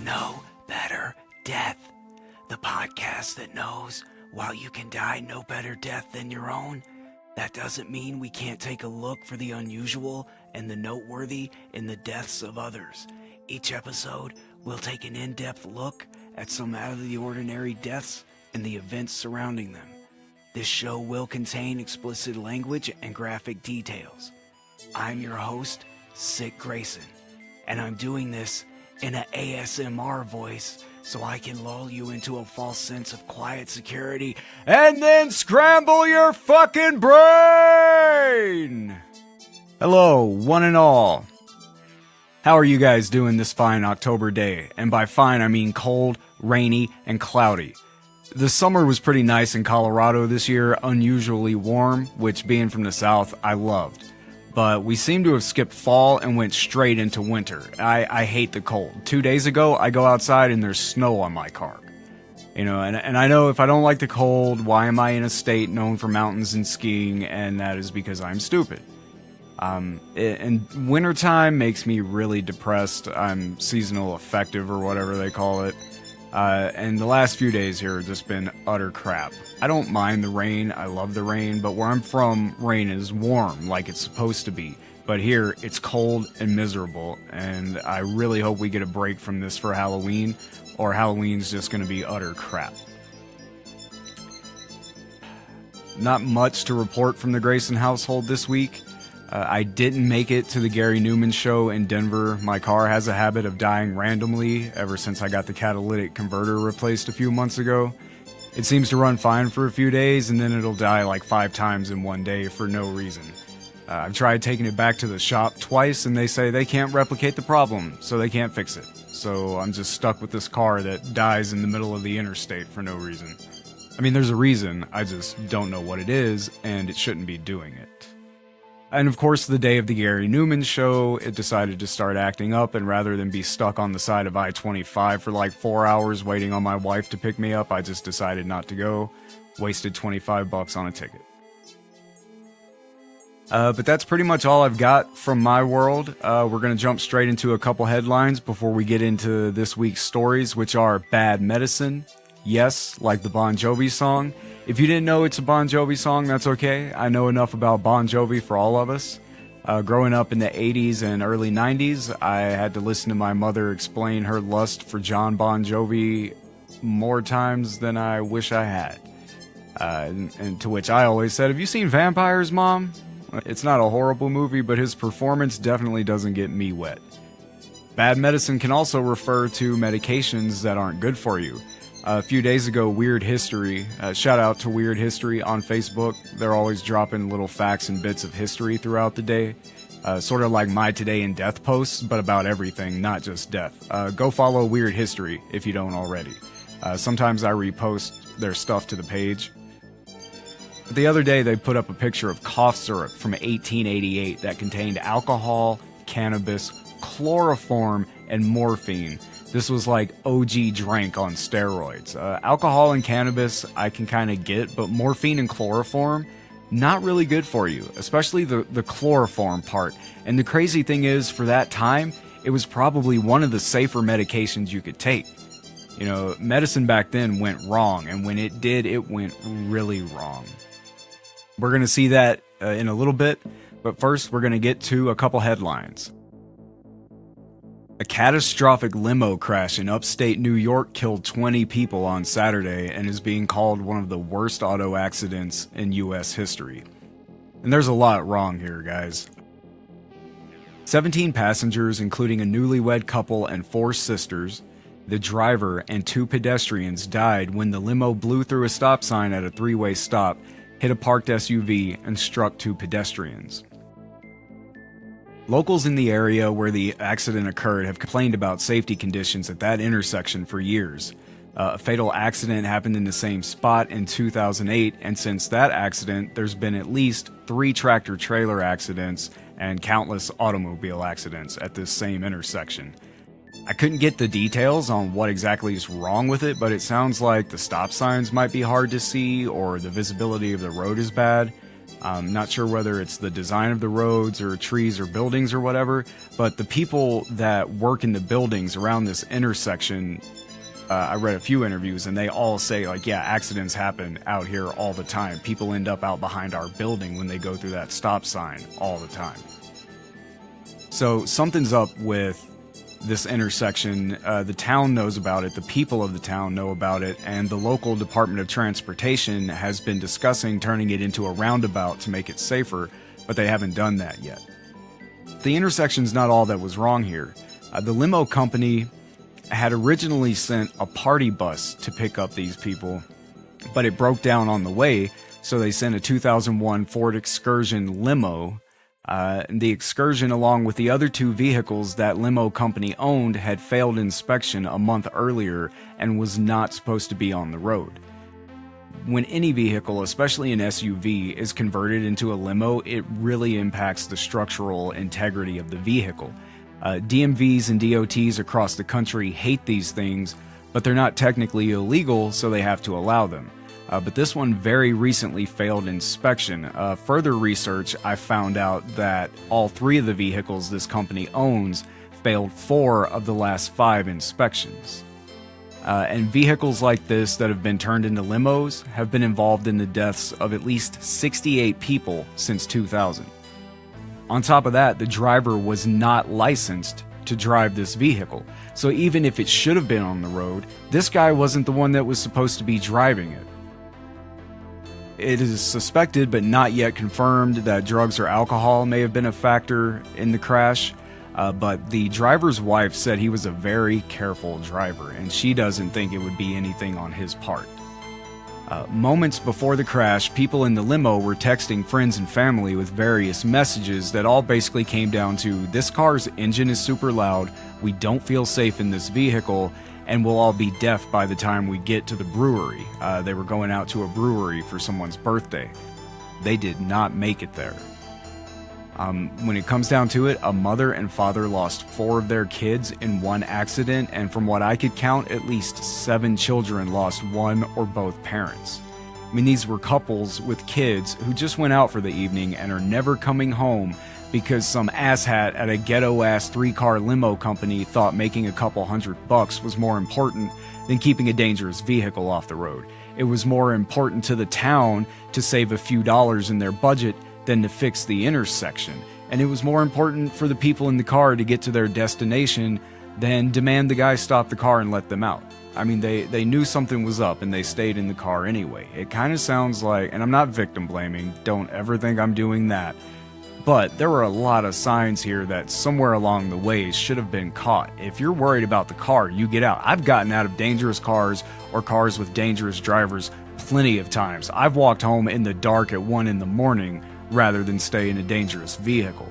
No Better Death, the podcast that knows while you can die no better death than your own, that doesn't mean we can't take a look for the unusual and the noteworthy in the deaths of others. Each episode, we'll take an in-depth look at some out-of-the-ordinary deaths and the events surrounding them. This show will contain explicit language and graphic details. I'm your host, Sick Grayson, and I'm doing this in an ASMR voice so I can lull you into a false sense of quiet security and then scramble your fucking brain! Hello, one and all. How are you guys doing this fine October day? And by fine, I mean cold, rainy, and cloudy. The summer was pretty nice in Colorado this year, unusually warm, which being from the south, I loved. But we seem to have skipped fall and went straight into winter. I hate the cold. 2 days ago, I go outside and there's snow on my car. You know, and I know if I don't like the cold, why am I in a state known for mountains and skiing? And that is because I'm stupid. And wintertime makes me really depressed. I'm seasonal affective or whatever they call it. And the last few days here have just been utter crap. I don't mind the rain, I love the rain, but where I'm from, rain is warm like it's supposed to be. But here, it's cold and miserable, and I really hope we get a break from this for Halloween, or Halloween's just gonna be utter crap. Not much to report from the Grayson household this week. I didn't make it to the Gary Newman show in Denver. My car has a habit of dying randomly ever since I got the catalytic converter replaced a few months ago. It seems to run fine for a few days and then it'll die like 5 times in one day for no reason. I've tried taking it back to the shop twice and they say they can't replicate the problem, so they can't fix it. So I'm just stuck with this car that dies in the middle of the interstate for no reason. I mean, there's a reason, I just don't know what it is, and it shouldn't be doing it. And of course, the day of the Gary Newman show, it decided to start acting up, and rather than be stuck on the side of I-25 for like 4 hours waiting on my wife to pick me up, I just decided not to go. Wasted $25 on a ticket. But that's pretty much all I've got from my world. We're going to jump straight into a couple headlines before we get into this week's stories, which are Bad Medicine. Yes, like the Bon Jovi song. If you didn't know it's a Bon Jovi song, that's okay. I know enough about Bon Jovi for all of us. Growing up in the 80s and early 90s, I had to listen to my mother explain her lust for John Bon Jovi more times than I wish I had. And to which I always said, have you seen Vampires, Mom? It's not a horrible movie, but his performance definitely doesn't get me wet. Bad medicine can also refer to medications that aren't good for you. A few days ago, Weird History, shout out to Weird History on Facebook. They're always dropping little facts and bits of history throughout the day. Sort of like my Today in Death posts, but about everything, not just death. Go follow Weird History if you don't already. Sometimes I repost their stuff to the page. The other day, they put up a picture of cough syrup from 1888 that contained alcohol, cannabis, chloroform, and morphine. This was like OG drank on steroids. Alcohol and cannabis I can kind of get, but morphine and chloroform, not really good for you, especially the chloroform part. And the crazy thing is, for that time, it was probably one of the safer medications you could take. You know, medicine back then went wrong, and when it did, it went really wrong. We're going to see that in a little bit, but first we're going to get to a couple headlines. A catastrophic limo crash in upstate New York killed 20 people on Saturday and is being called one of the worst auto accidents in U.S. history. And there's a lot wrong here, guys. 17 passengers, including a newlywed couple and 4 sisters, the driver, and 2 pedestrians died when the limo blew through a stop sign at a 3-way stop, hit a parked SUV, and struck 2 pedestrians. Locals in the area where the accident occurred have complained about safety conditions at that intersection for years. A fatal accident happened in the same spot in 2008, and since that accident, there's been at least 3 tractor-trailer accidents and countless automobile accidents at this same intersection. I couldn't get the details on what exactly is wrong with it, but it sounds like the stop signs might be hard to see or the visibility of the road is bad. I'm not sure whether it's the design of the roads or trees or buildings or whatever, but the people that work in the buildings around this intersection, I read a few interviews and they all say, like, yeah, accidents happen out here all the time. People end up out behind our building when they go through that stop sign all the time. So something's up with this intersection. The town knows about it, the people of the town know about it, and the local Department of Transportation has been discussing turning it into a roundabout to make it safer, but they haven't done that yet. The intersection's not all that was wrong here. The limo company had originally sent a party bus to pick up these people, but it broke down on the way, so they sent a 2001 Ford Excursion limo. The Excursion, along with the other two vehicles that limo company owned, had failed inspection a month earlier and was not supposed to be on the road. When any vehicle, especially an SUV, is converted into a limo, it really impacts the structural integrity of the vehicle. DMVs and DOTs across the country hate these things, but they're not technically illegal, so they have to allow them. But this one very recently failed inspection. Further research, I found out that all three of the vehicles this company owns failed 4 of the last 5 inspections. And vehicles like this that have been turned into limos have been involved in the deaths of at least 68 people since 2000. On top of that, the driver was not licensed to drive this vehicle. So even if it should have been on the road, this guy wasn't the one that was supposed to be driving it. It is suspected, but not yet confirmed, that drugs or alcohol may have been a factor in the crash. But the driver's wife said he was a very careful driver, and she doesn't think it would be anything on his part. Moments before the crash, people in the limo were texting friends and family with various messages that all basically came down to, this car's engine is super loud, we don't feel safe in this vehicle, and we'll all be deaf by the time we get to the brewery. They were going out to a brewery for someone's birthday. They did not make it there. When it comes down to it, a mother and father lost 4 of their kids in one accident, and from what I could count, at least 7 children lost one or both parents. I mean, these were couples with kids who just went out for the evening and are never coming home because some asshat at a ghetto-ass 3-car limo company thought making a couple $100 was more important than keeping a dangerous vehicle off the road. It was more important to the town to save a few dollars in their budget than to fix the intersection, and it was more important for the people in the car to get to their destination than demand the guy stop the car and let them out. I mean, they knew something was up and they stayed in the car anyway. It kind of sounds like, and I'm not victim blaming, don't ever think I'm doing that, but there were a lot of signs here that somewhere along the way should have been caught. If you're worried about the car, you get out. I've gotten out of dangerous cars or cars with dangerous drivers plenty of times. I've walked home in the dark at 1 in the morning rather than stay in a dangerous vehicle.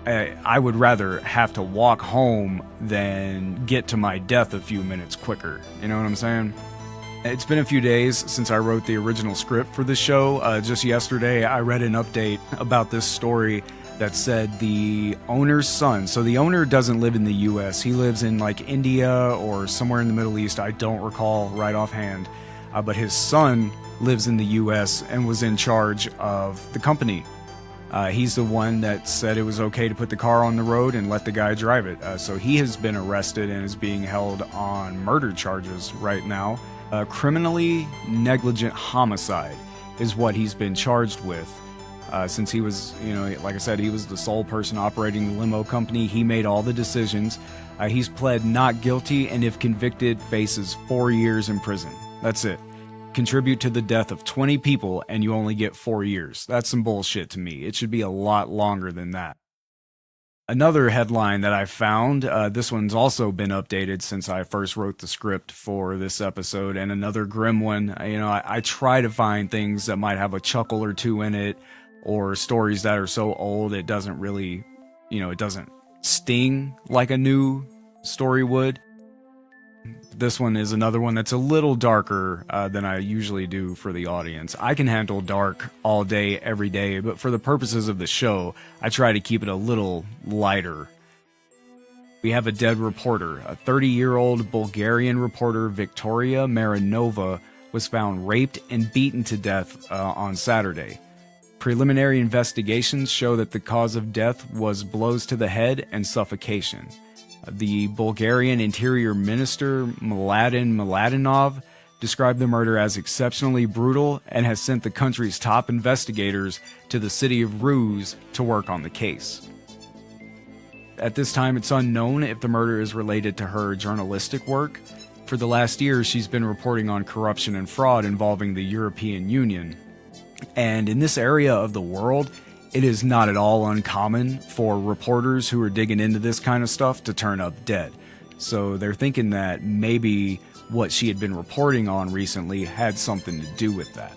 I would rather have to walk home than get to my death a few minutes quicker. You know what I'm saying? It's been a few days since I wrote the original script for the show. Just yesterday, I read an update about this story that said the owner's son, so the owner doesn't live in the US, he lives in like India or somewhere in the Middle East, I don't recall right offhand, but his son lives in the US and was in charge of the company. He's the one that said it was okay to put the car on the road and let the guy drive it. So he has been arrested and is being held on murder charges right now. Criminally negligent homicide is what he's been charged with. Since he was, like I said, he was the sole person operating the limo company. He made all the decisions. He's pled not guilty, and if convicted, faces 4 years in prison. That's it. Contribute to the death of 20 people and you only get 4 years. That's some bullshit to me. It should be a lot longer than that. Another headline that I found, this one's also been updated since I first wrote the script for this episode, and another grim one. I try to find things that might have a chuckle or two in it, or stories that are so old it doesn't really, it doesn't sting like a new story would. This one is another one that's a little darker than I usually do for the audience. I can handle dark all day, every day, but for the purposes of the show, I try to keep it a little lighter. We have a dead reporter. A 30-year-old Bulgarian reporter, Victoria Marinova, was found raped and beaten to death on Saturday. Preliminary investigations show that the cause of death was blows to the head and suffocation. The Bulgarian Interior Minister Mladen Mladenov described the murder as exceptionally brutal and has sent the country's top investigators to the city of Ruse to work on the case. At this time, it's unknown if the murder is related to her journalistic work. For the last year, she's been reporting on corruption and fraud involving the European Union. And in this area of the world, it is not at all uncommon for reporters who are digging into this kind of stuff to turn up dead. So they're thinking that maybe what she had been reporting on recently had something to do with that.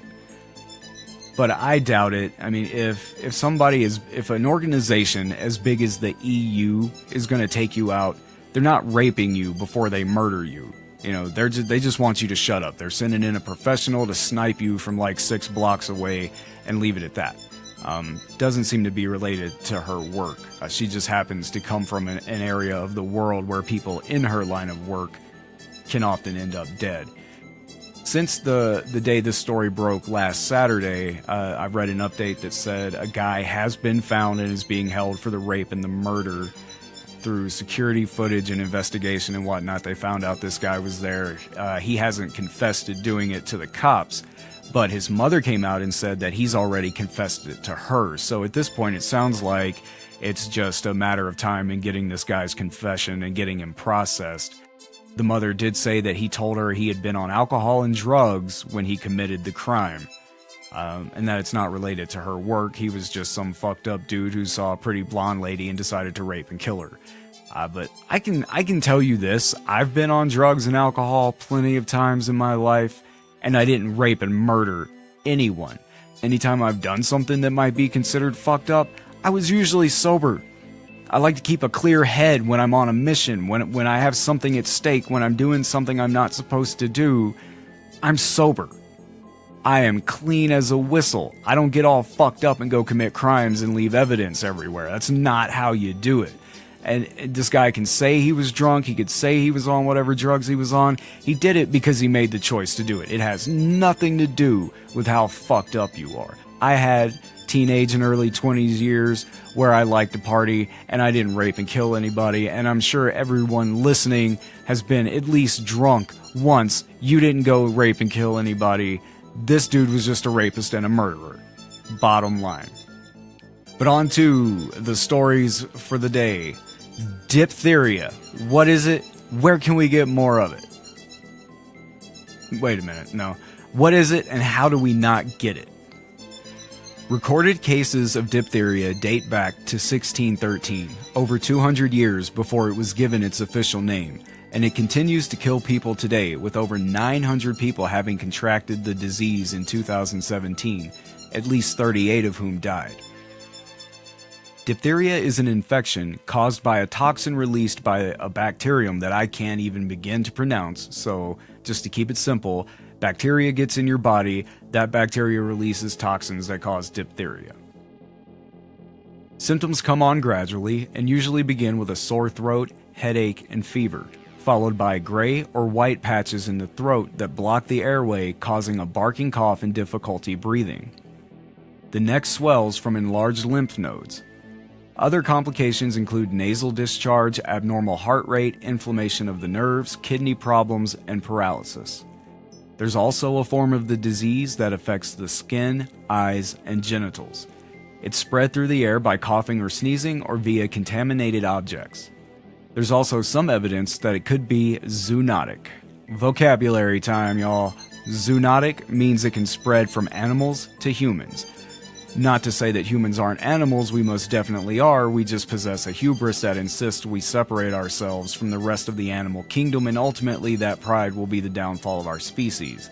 But I doubt it. I mean, if an organization as big as the EU is going to take you out, they're not raping you before they murder you. You know, they just want you to shut up. They're sending in a professional to snipe you from like 6 blocks away and leave it at that. Doesn't seem to be related to her work. She just happens to come from an area of the world where people in her line of work can often end up dead. Since the day this story broke last Saturday, I've read an update that said a guy has been found and is being held for the rape and the murder. Through security footage and investigation and whatnot, they found out this guy was there. He hasn't confessed to doing it to the cops, but his mother came out and said that he's already confessed it to her. So at this point, it sounds like it's just a matter of time in getting this guy's confession and getting him processed. The mother did say that he told her he had been on alcohol and drugs when he committed the crime. And that it's not related to her work. He was just some fucked up dude who saw a pretty blonde lady and decided to rape and kill her. But I can tell you this. I've been on drugs and alcohol plenty of times in my life, and I didn't rape and murder anyone. Anytime I've done something that might be considered fucked up, I was usually sober. I like to keep a clear head when I'm on a mission, when I have something at stake, when I'm doing something I'm not supposed to do. I'm sober. I am clean as a whistle. I don't get all fucked up and go commit crimes and leave evidence everywhere. That's not how you do it. And this guy can say he was drunk, he could say he was on whatever drugs he was on. He did it because he made the choice to do it. It has nothing to do with how fucked up you are. I had teenage and early 20s years where I liked to party and I didn't rape and kill anybody, and I'm sure everyone listening has been at least drunk once. You didn't go rape and kill anybody. This dude was just a rapist and a murderer. Bottom line. But on to the stories for the day. Diphtheria. What is it? Where can we get more of it? Wait a minute, no. What is it and how do we not get it? Recorded cases of diphtheria date back to 1613, over 200 years before it was given its official name, and it continues to kill people today, with over 900 people having contracted the disease in 2017, at least 38 of whom died. Diphtheria is an infection caused by a toxin released by a bacterium that I can't even begin to pronounce, so just to keep it simple, bacteria gets in your body, that bacteria releases toxins that cause diphtheria. Symptoms come on gradually and usually begin with a sore throat, headache, and fever, followed by gray or white patches in the throat that block the airway, causing a barking cough and difficulty breathing. The neck swells from enlarged lymph nodes. Other complications include nasal discharge, abnormal heart rate, inflammation of the nerves, kidney problems, and paralysis. There's also a form of the disease that affects the skin, eyes, and genitals. It's spread through the air by coughing or sneezing or via contaminated objects. There's also some evidence that it could be zoonotic. Vocabulary time, y'all. Zoonotic means it can spread from animals to humans. Not to say that humans aren't animals, we most definitely are, we just possess a hubris that insists we separate ourselves from the rest of the animal kingdom, and ultimately that pride will be the downfall of our species.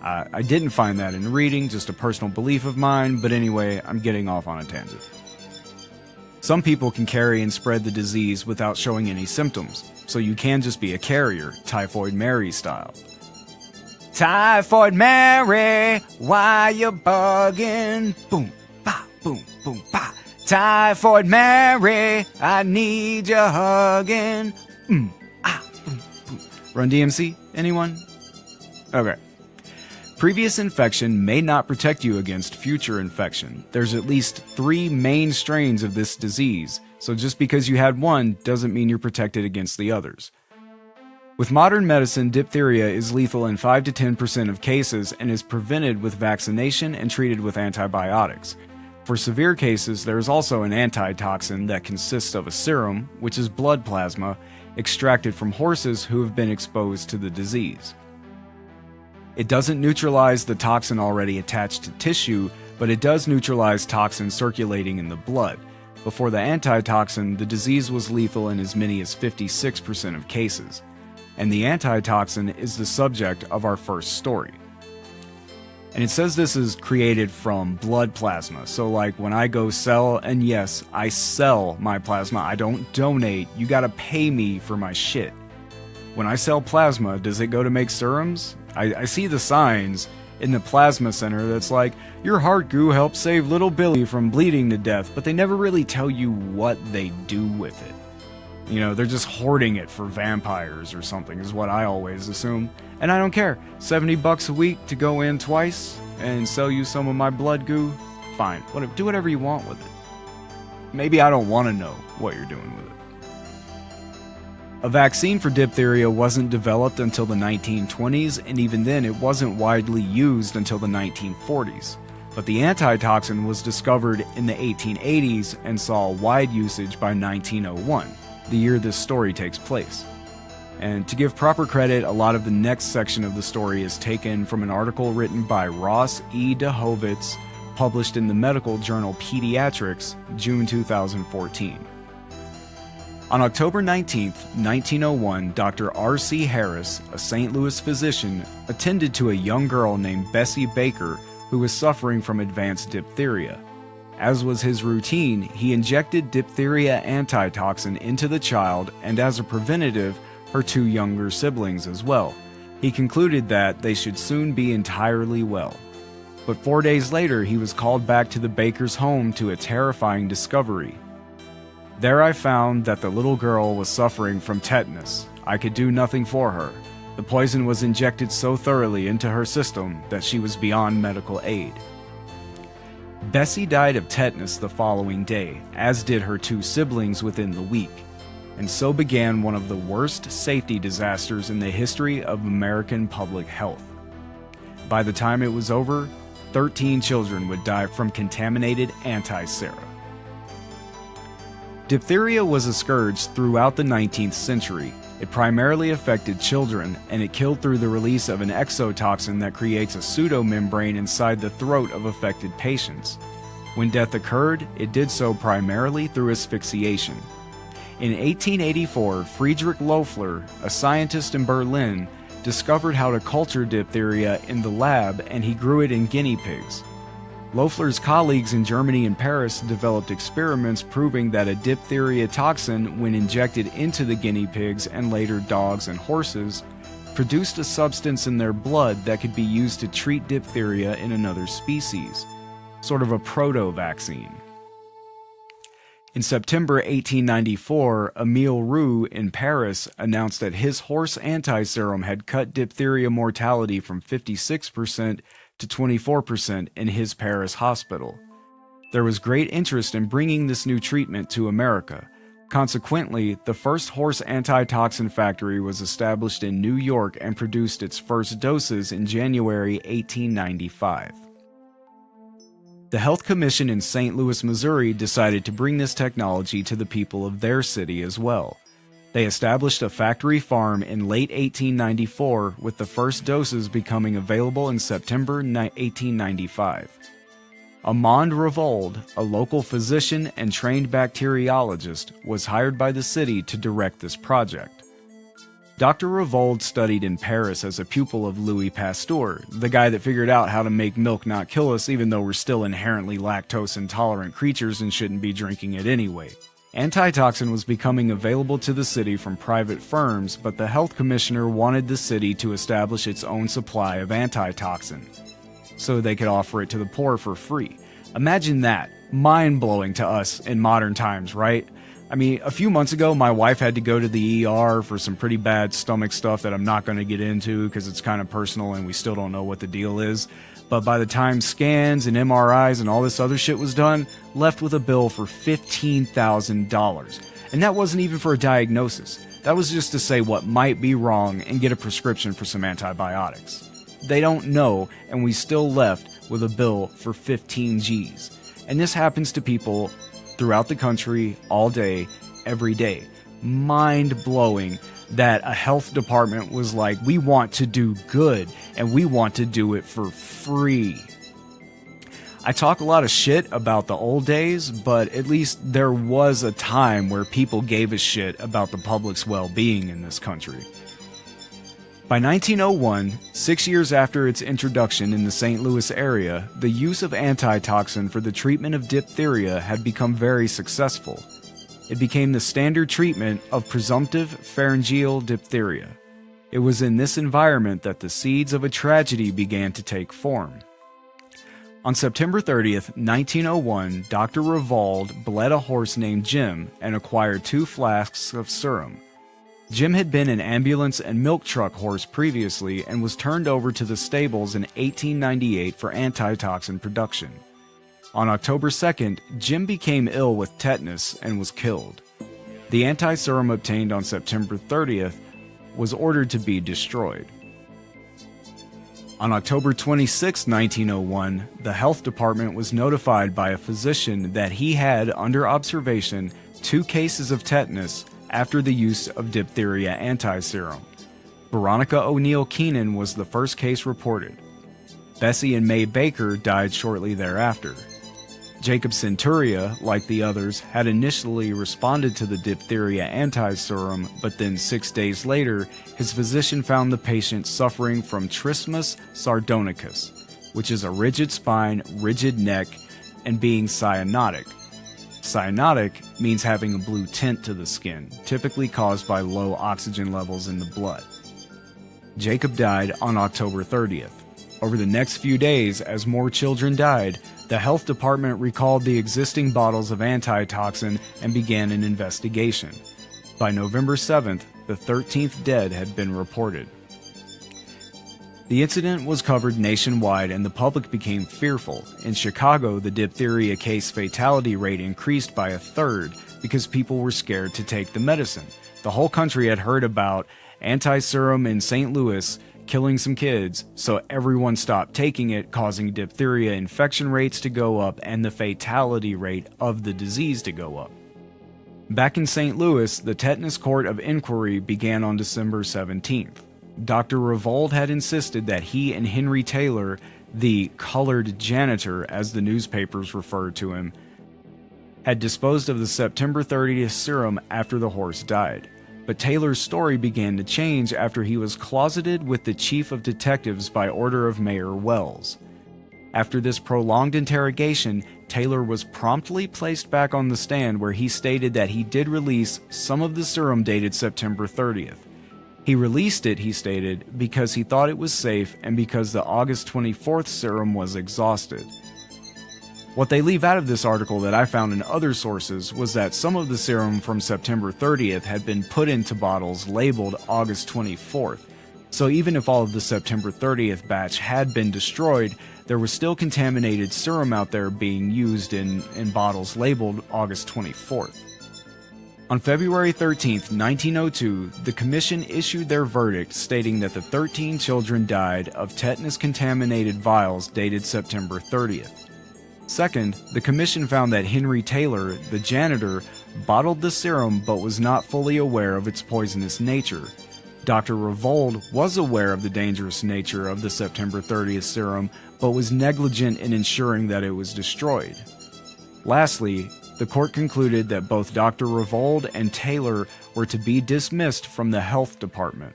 I didn't find that in reading, just a personal belief of mine, but anyway, I'm getting off on a tangent. Some people can carry and spread the disease without showing any symptoms, so you can just be a carrier, Typhoid Mary style. Typhoid Mary, why you bugging? Boom. Boom, boom, ba. Typhoid Mary, I need you hugging. Boom, boom. Run DMC? Anyone? Okay. Previous infection may not protect you against future infection. There's at least 3 main strains of this disease, so just because you had one doesn't mean you're protected against the others. With modern medicine, diphtheria is lethal in 5 to 10% of cases and is prevented with vaccination and treated with antibiotics. For severe cases, there is also an antitoxin that consists of a serum, which is blood plasma, extracted from horses who have been exposed to the disease. It doesn't neutralize the toxin already attached to tissue, but it does neutralize toxins circulating in the blood. Before the antitoxin, the disease was lethal in as many as 56% of cases. And the antitoxin is the subject of our first story. And it says this is created from blood plasma. So like when I go sell, and yes, I sell my plasma, I don't donate, you gotta pay me for my shit. When I sell plasma, does it go to make serums? I see the signs in the plasma center that's like, your heart goo helps save little Billy from bleeding to death, but they never really tell you what they do with it. You know, they're just hoarding it for vampires or something, is what I always assume. And I don't care. $70 a week to go in twice and sell you some of my blood goo? Fine. Do whatever you want with it. Maybe I don't want to know what you're doing with it. A vaccine for diphtheria wasn't developed until the 1920s, and even then it wasn't widely used until the 1940s. But the antitoxin was discovered in the 1880s and saw wide usage by 1901. The year this story takes place. And to give proper credit, a lot of the next section of the story is taken from an article written by Ross E. DeHovitz, published in the medical journal Pediatrics, June 2014. On October 19, 1901, Dr. R.C. Harris, a St. Louis physician, attended to a young girl named Bessie Baker who was suffering from advanced diphtheria. As was his routine, he injected diphtheria antitoxin into the child and, as a preventative, her 2 younger siblings as well. He concluded that they should soon be entirely well. But 4 days later, he was called back to the Baker's home to a terrifying discovery. There I found that the little girl was suffering from tetanus. I could do nothing for her. The poison was injected so thoroughly into her system that she was beyond medical aid. Bessie died of tetanus the following day, as did her 2 siblings within the week, and so began one of the worst safety disasters in the history of American public health. By the time it was over, 13 children would die from contaminated anti-sera. Diphtheria was a scourge throughout the 19th century. It primarily affected children, and it killed through the release of an exotoxin that creates a pseudomembrane inside the throat of affected patients. When death occurred, it did so primarily through asphyxiation. In 1884, Friedrich Loeffler, a scientist in Berlin, discovered how to culture diphtheria in the lab, and he grew it in guinea pigs. Loeffler's colleagues in Germany and Paris developed experiments proving that a diphtheria toxin, when injected into the guinea pigs and later dogs and horses, produced a substance in their blood that could be used to treat diphtheria in another species, sort of a proto-vaccine. In September 1894, Emile Roux in Paris announced that his horse anti-serum had cut diphtheria mortality from 56% to 24% in his Paris hospital. There was great interest in bringing this new treatment to America. Consequently, the first horse antitoxin factory was established in New York and produced its first doses in January 1895. The Health Commission in St. Louis, Missouri decided to bring this technology to the people of their city as well. They established a factory farm in late 1894, with the first doses becoming available in September 1895. Amand Revold, a local physician and trained bacteriologist, was hired by the city to direct this project. Dr. Revold studied in Paris as a pupil of Louis Pasteur, the guy that figured out how to make milk not kill us even though we're still inherently lactose-intolerant creatures and shouldn't be drinking it anyway. Antitoxin was becoming available to the city from private firms, but the health commissioner wanted the city to establish its own supply of antitoxin, so they could offer it to the poor for free. Imagine that. Mind-blowing to us in modern times, right? I mean, a few months ago, my wife had to go to the ER for some pretty bad stomach stuff that I'm not going to get into because it's kind of personal and we still don't know what the deal is. But by the time scans and MRIs and all this other shit was done, left with a bill for $15,000. And that wasn't even for a diagnosis. That was just to say what might be wrong and get a prescription for some antibiotics. They don't know, and we still left with a bill for 15 G's. And this happens to people throughout the country, all day, every day. Mind-blowing that a health department was like, we want to do good, and we want to do it for free. I talk a lot of shit about the old days, but at least there was a time where people gave a shit about the public's well-being in this country. By 1901, 6 years after its introduction in the St. Louis area, the use of antitoxin for the treatment of diphtheria had become very successful. It became the standard treatment of presumptive pharyngeal diphtheria. It was in this environment that the seeds of a tragedy began to take form. On September 30th, 1901, Dr. Revold bled a horse named Jim and acquired 2 flasks of serum. Jim had been an ambulance and milk truck horse previously and was turned over to the stables in 1898 for antitoxin production. On October 2nd, Jim became ill with tetanus and was killed. The anti-serum obtained on September 30th was ordered to be destroyed. On October 26, 1901, the health department was notified by a physician that he had under observation 2 cases of tetanus after the use of diphtheria anti-serum. Veronica O'Neill Keenan was the first case reported. Bessie and May Baker died shortly thereafter. Jacob Centuria, like the others, had initially responded to the diphtheria anti-serum, but then 6 days later, his physician found the patient suffering from trismus sardonicus, which is a rigid spine, rigid neck, and being cyanotic. Cyanotic means having a blue tint to the skin, typically caused by low oxygen levels in the blood. Jacob died on October 30th. Over the next few days, as more children died, the health department recalled the existing bottles of antitoxin and began an investigation. By November 7th, the 13th dead had been reported. The incident was covered nationwide and the public became fearful. In Chicago, the diphtheria case fatality rate increased by 1/3 because people were scared to take the medicine. The whole country had heard about anti-serum in St. Louis killing some kids, so everyone stopped taking it, causing diphtheria infection rates to go up and the fatality rate of the disease to go up. Back in St. Louis, the tetanus court of inquiry began on December 17th. Dr. Revold had insisted that he and Henry Taylor, the colored janitor as the newspapers referred to him, had disposed of the September 30th serum after the horse died. But Taylor's story began to change after he was closeted with the chief of detectives by order of Mayor Wells. After this prolonged interrogation, Taylor was promptly placed back on the stand where he stated that he did release some of the serum dated September 30th. He released it, he stated, because he thought it was safe and because the August 24th serum was exhausted. What they leave out of this article that I found in other sources was that some of the serum from September 30th had been put into bottles labeled August 24th. So even if all of the September 30th batch had been destroyed, there was still contaminated serum out there being used in bottles labeled August 24th. On February 13, 1902, the Commission issued their verdict stating that the 13 children died of tetanus-contaminated vials dated September 30th. Second, the Commission found that Henry Taylor, the janitor, bottled the serum but was not fully aware of its poisonous nature. Dr. Revold was aware of the dangerous nature of the September 30th serum but was negligent in ensuring that it was destroyed. Lastly, the court concluded that both Dr. Revold and Taylor were to be dismissed from the health department.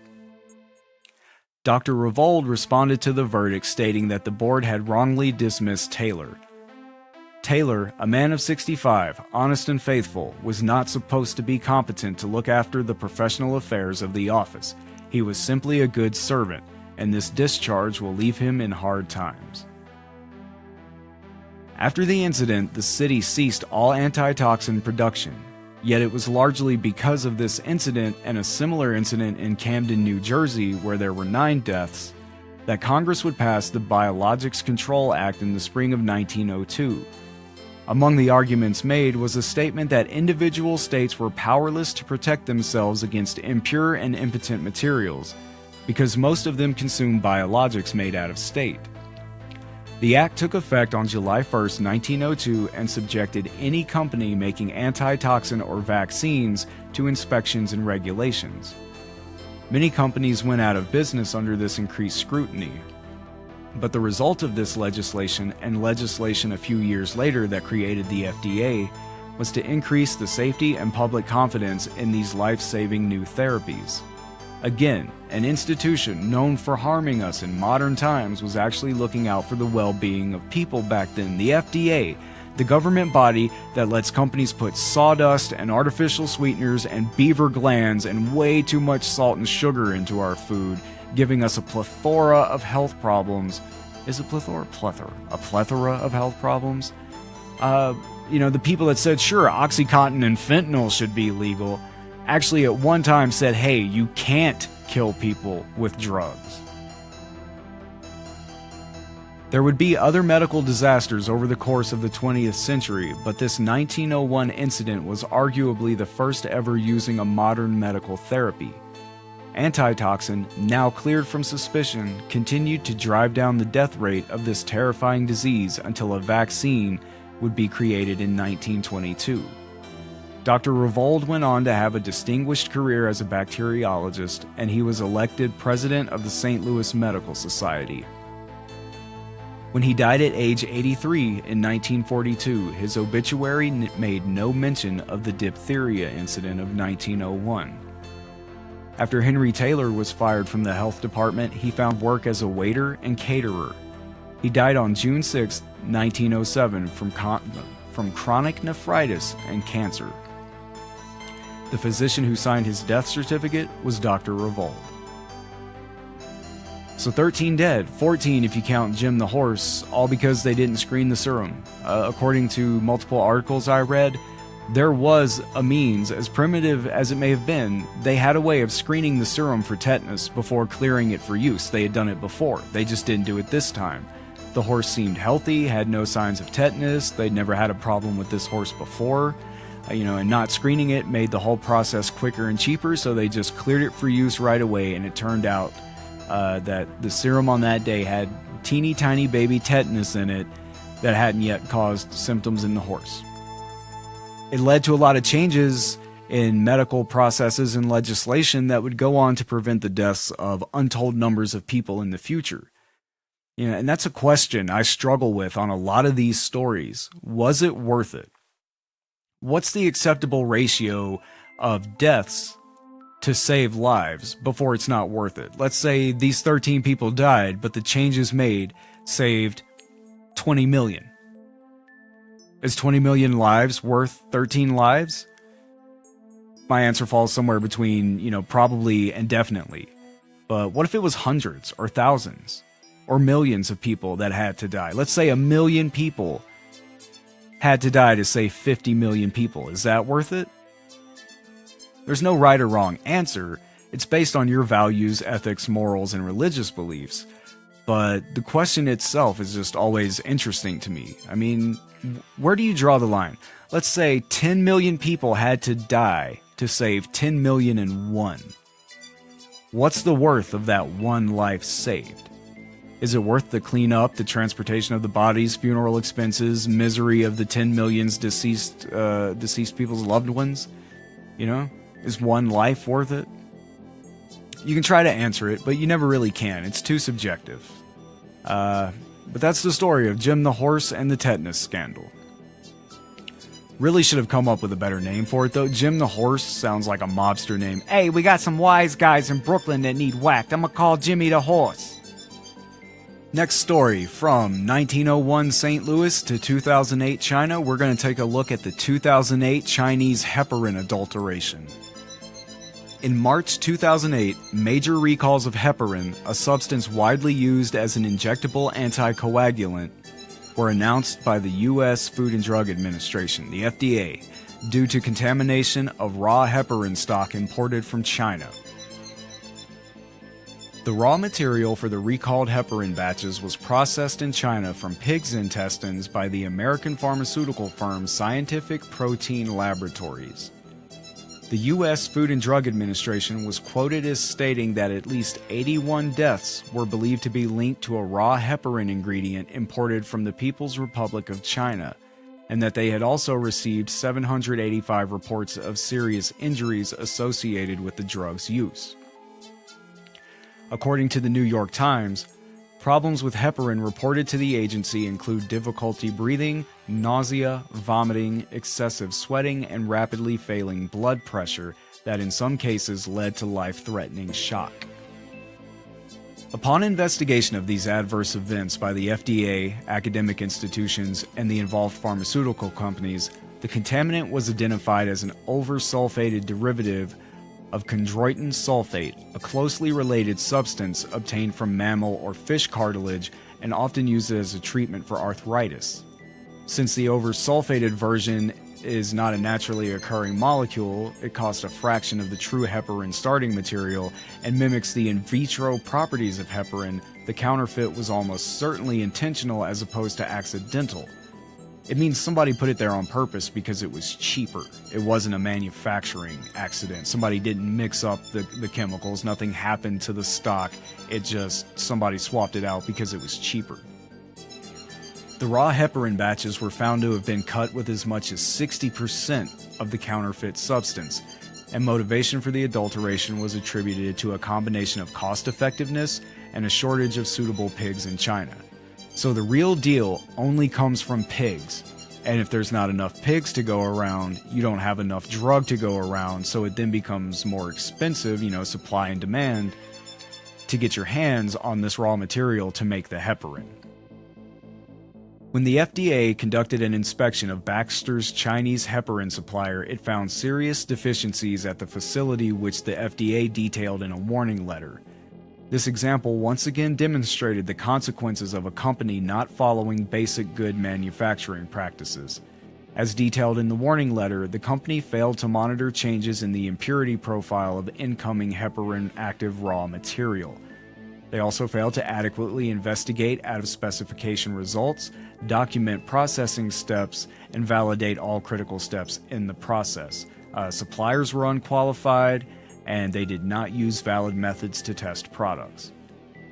Dr. Revold responded to the verdict stating that the board had wrongly dismissed Taylor. Taylor, a man of 65, honest and faithful, was not supposed to be competent to look after the professional affairs of the office. He was simply a good servant, and this discharge will leave him in hard times. After the incident, the city ceased all antitoxin production. Yet it was largely because of this incident and a similar incident in Camden, New Jersey, where there were 9 deaths, that Congress would pass the Biologics Control Act in the spring of 1902. Among the arguments made was a statement that individual states were powerless to protect themselves against impure and impotent materials, because most of them consumed biologics made out of state. The act took effect on July 1, 1902, and subjected any company making antitoxin or vaccines to inspections and regulations. Many companies went out of business under this increased scrutiny. But the result of this legislation, and legislation a few years later that created the FDA, was to increase the safety and public confidence in these life-saving new therapies. Again, an institution known for harming us in modern times was actually looking out for the well-being of people back then. The FDA, the government body that lets companies put sawdust and artificial sweeteners and beaver glands and way too much salt and sugar into our food, giving us a plethora of health problems. Is it plethora? Plethora. A plethora of health problems? The people that said, sure, OxyContin and fentanyl should be legal, actually at one time said, hey, you can't kill people with drugs. There would be other medical disasters over the course of the 20th century, but this 1901 incident was arguably the first ever using a modern medical therapy. Antitoxin, now cleared from suspicion, continued to drive down the death rate of this terrifying disease until a vaccine would be created in 1922. Dr. Revold went on to have a distinguished career as a bacteriologist, and he was elected president of the St. Louis Medical Society. When he died at age 83 in 1942, his obituary made no mention of the diphtheria incident of 1901. After Henry Taylor was fired from the health department, he found work as a waiter and caterer. He died on June 6, 1907 from chronic nephritis and cancer. The physician who signed his death certificate was Dr. Revold. So 13 dead, 14 if you count Jim the horse, all because they didn't screen the serum. According to multiple articles I read, there was a means, as primitive as it may have been, they had a way of screening the serum for tetanus before clearing it for use. They had done it before. They just didn't do it this time. The horse seemed healthy, had no signs of tetanus. They'd never had a problem with this horse before. And not screening it made the whole process quicker and cheaper, so they just cleared it for use right away, and it turned out that the serum on that day had teeny tiny baby tetanus in it that hadn't yet caused symptoms in the horse. It led to a lot of changes in medical processes and legislation that would go on to prevent the deaths of untold numbers of people in the future. And that's a question I struggle with on a lot of these stories. Was it worth it? What's the acceptable ratio of deaths to save lives before it's not worth it? Let's say these 13 people died, but the changes made saved 20 million. Is 20 million lives worth 13 lives? My answer falls somewhere between, probably and definitely. But what if it was hundreds or thousands or millions of people that had to die? Let's say 1 million people had to die to save 50 million people. Is that worth it? There's no right or wrong answer. It's based on your values, ethics, morals, and religious beliefs. But the question itself is just always interesting to me. I mean, where do you draw the line? Let's say 10 million people had to die to save 10 million and one. What's the worth of that one life saved? Is it worth the cleanup, the transportation of the bodies, funeral expenses, misery of the 10 millions deceased people's loved ones? Is one life worth it? You can try to answer it, but you never really can. It's too subjective. But that's the story of Jim the Horse and the tetanus scandal. Really should have come up with a better name for it, though. Jim the Horse sounds like a mobster name. Hey, we got some wise guys in Brooklyn that need whacked. I'm gonna call Jimmy the Horse. Next story, from 1901 St. Louis to 2008 China, we're going to take a look at the 2008 Chinese heparin adulteration. In March 2008, major recalls of heparin, a substance widely used as an injectable anticoagulant, were announced by the U.S. Food and Drug Administration, the FDA. due to contamination of raw heparin stock imported from China. The raw material for the recalled heparin batches was processed in China from pigs' intestines by the American pharmaceutical firm Scientific Protein Laboratories. The U.S. Food and Drug Administration was quoted as stating that at least 81 deaths were believed to be linked to a raw heparin ingredient imported from the People's Republic of China, and that they had also received 785 reports of serious injuries associated with the drug's use. According to the New York Times, problems with heparin reported to the agency include difficulty breathing, nausea, vomiting, excessive sweating, and rapidly failing blood pressure that in some cases led to life-threatening shock. Upon investigation of these adverse events by the FDA, academic institutions, and the involved pharmaceutical companies, the contaminant was identified as an oversulfated derivative of chondroitin sulfate, a closely related substance obtained from mammal or fish cartilage and often used as a treatment for arthritis. Since the oversulfated version is not a naturally occurring molecule, it costs a fraction of the true heparin starting material and mimics the in vitro properties of heparin. The counterfeit was almost certainly intentional as opposed to accidental. It means somebody put it there on purpose because it was cheaper. It wasn't a manufacturing accident. Somebody didn't mix up the chemicals. Nothing happened to the stock. It just, somebody swapped it out because it was cheaper. The raw heparin batches were found to have been cut with as much as 60% of the counterfeit substance, and motivation for the adulteration was attributed to a combination of cost effectiveness and a shortage of suitable pigs in China. So the real deal only comes from pigs. And if there's not enough pigs to go around, you don't have enough drug to go around, so it then becomes more expensive, supply and demand, to get your hands on this raw material to make the heparin. When the FDA conducted an inspection of Baxter's Chinese heparin supplier, it found serious deficiencies at the facility, which the FDA detailed in a warning letter. This example once again demonstrated the consequences of a company not following basic good manufacturing practices. As detailed in the warning letter, the company failed to monitor changes in the impurity profile of incoming heparin active raw material. They also failed to adequately investigate out-of-specification results, document processing steps, and validate all critical steps in the process. Suppliers were unqualified, and they did not use valid methods to test products.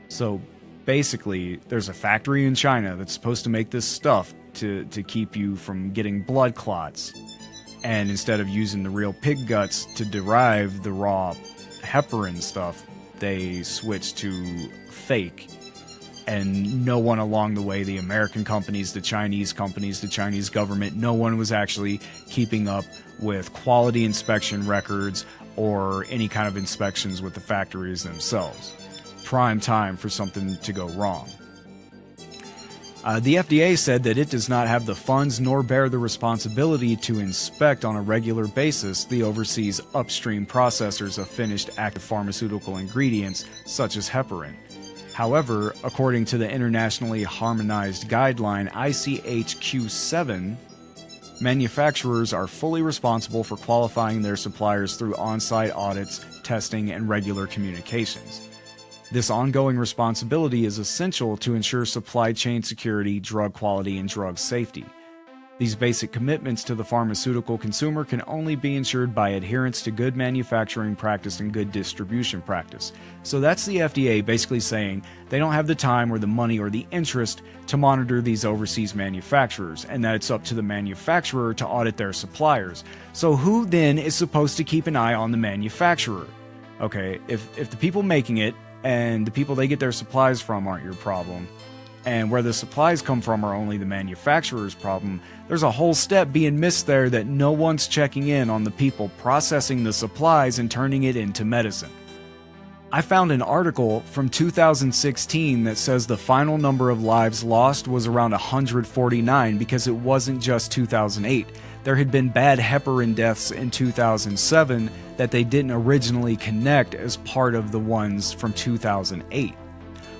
So basically, there's a factory in China that's supposed to make this stuff to keep you from getting blood clots. And instead of using the real pig guts to derive the raw heparin stuff, they switched to fake. And no one along the way, the American companies, the Chinese government, no one was actually keeping up with quality inspection records or any kind of inspections with the factories themselves. Prime time for something to go wrong. The FDA said that it does not have the funds nor bear the responsibility to inspect on a regular basis the overseas upstream processors of finished active pharmaceutical ingredients such as heparin. However, according to the internationally harmonized guideline ICH-Q7, manufacturers are fully responsible for qualifying their suppliers through on-site audits, testing, and regular communications. This ongoing responsibility is essential to ensure supply chain security, drug quality, and drug safety. These basic commitments to the pharmaceutical consumer can only be ensured by adherence to good manufacturing practice and good distribution practice. So that's the FDA basically saying they don't have the time or the money or the interest to monitor these overseas manufacturers, and that it's up to the manufacturer to audit their suppliers. So who then is supposed to keep an eye on the manufacturer? Okay, if the people making it and the people they get their supplies from aren't your problem, and where the supplies come from are only the manufacturer's problem, there's a whole step being missed there that no one's checking in on the people processing the supplies and turning it into medicine. I found an article from 2016 that says the final number of lives lost was around 149 because it wasn't just 2008. There had been bad heparin deaths in 2007 that they didn't originally connect as part of the ones from 2008.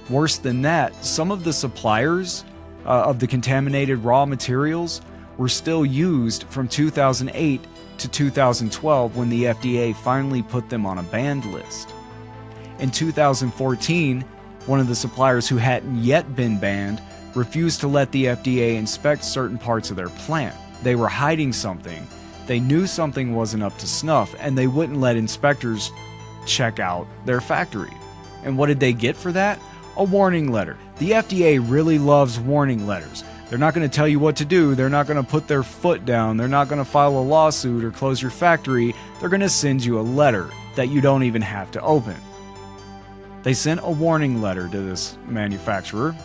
Worse than that, some of the suppliers of the contaminated raw materials were still used from 2008 to 2012 when the FDA finally put them on a banned list. In 2014, one of the suppliers who hadn't yet been banned refused to let the FDA inspect certain parts of their plant. They were hiding something. They knew something wasn't up to snuff, and they wouldn't let inspectors check out their factory. And what did they get for that? A warning letter. The FDA really loves warning letters. They're not going to tell you what to do. They're not going to put their foot down. They're not going to file a lawsuit or close your factory. They're going to send you a letter that you don't even have to open. They sent a warning letter to this manufacturer.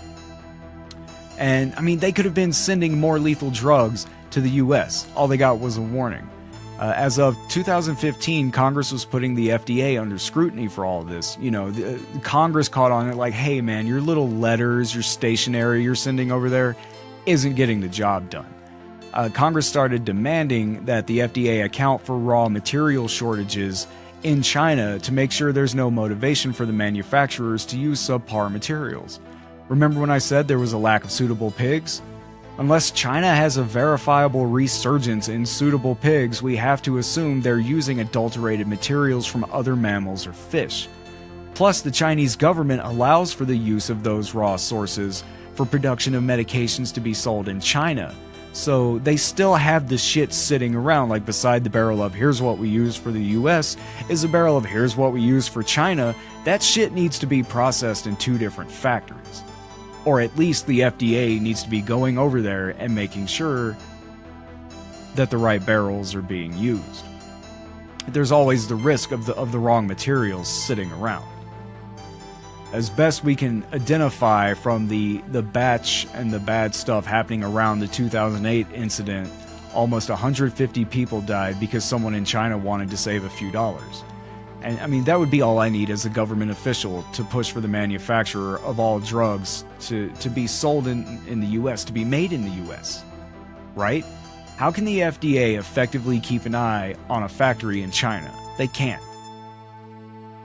And, they could have been sending more lethal drugs to the U.S. All they got was a warning. As of 2015, Congress was putting the FDA under scrutiny for all of this. Congress caught on it like, hey man, your little letters, your stationery you're sending over there isn't getting the job done. Congress started demanding that the FDA account for raw material shortages in China to make sure there's no motivation for the manufacturers to use subpar materials. Remember when I said there was a lack of suitable pigs? Unless China has a verifiable resurgence in suitable pigs, we have to assume they're using adulterated materials from other mammals or fish. Plus, the Chinese government allows for the use of those raw sources for production of medications to be sold in China. So they still have the shit sitting around, like beside the barrel of here's what we use for the US is a barrel of here's what we use for China. That shit needs to be processed in two different factories. Or at least the FDA needs to be going over there and making sure that the right barrels are being used. There's always the risk of the wrong materials sitting around. As best we can identify from the batch and the bad stuff happening around the 2008 incident, almost 150 people died because someone in China wanted to save a few dollars. And that would be all I need as a government official to push for the manufacturer of all drugs to be sold in the US, to be made in the US, right? How can the FDA effectively keep an eye on a factory in China? They can't.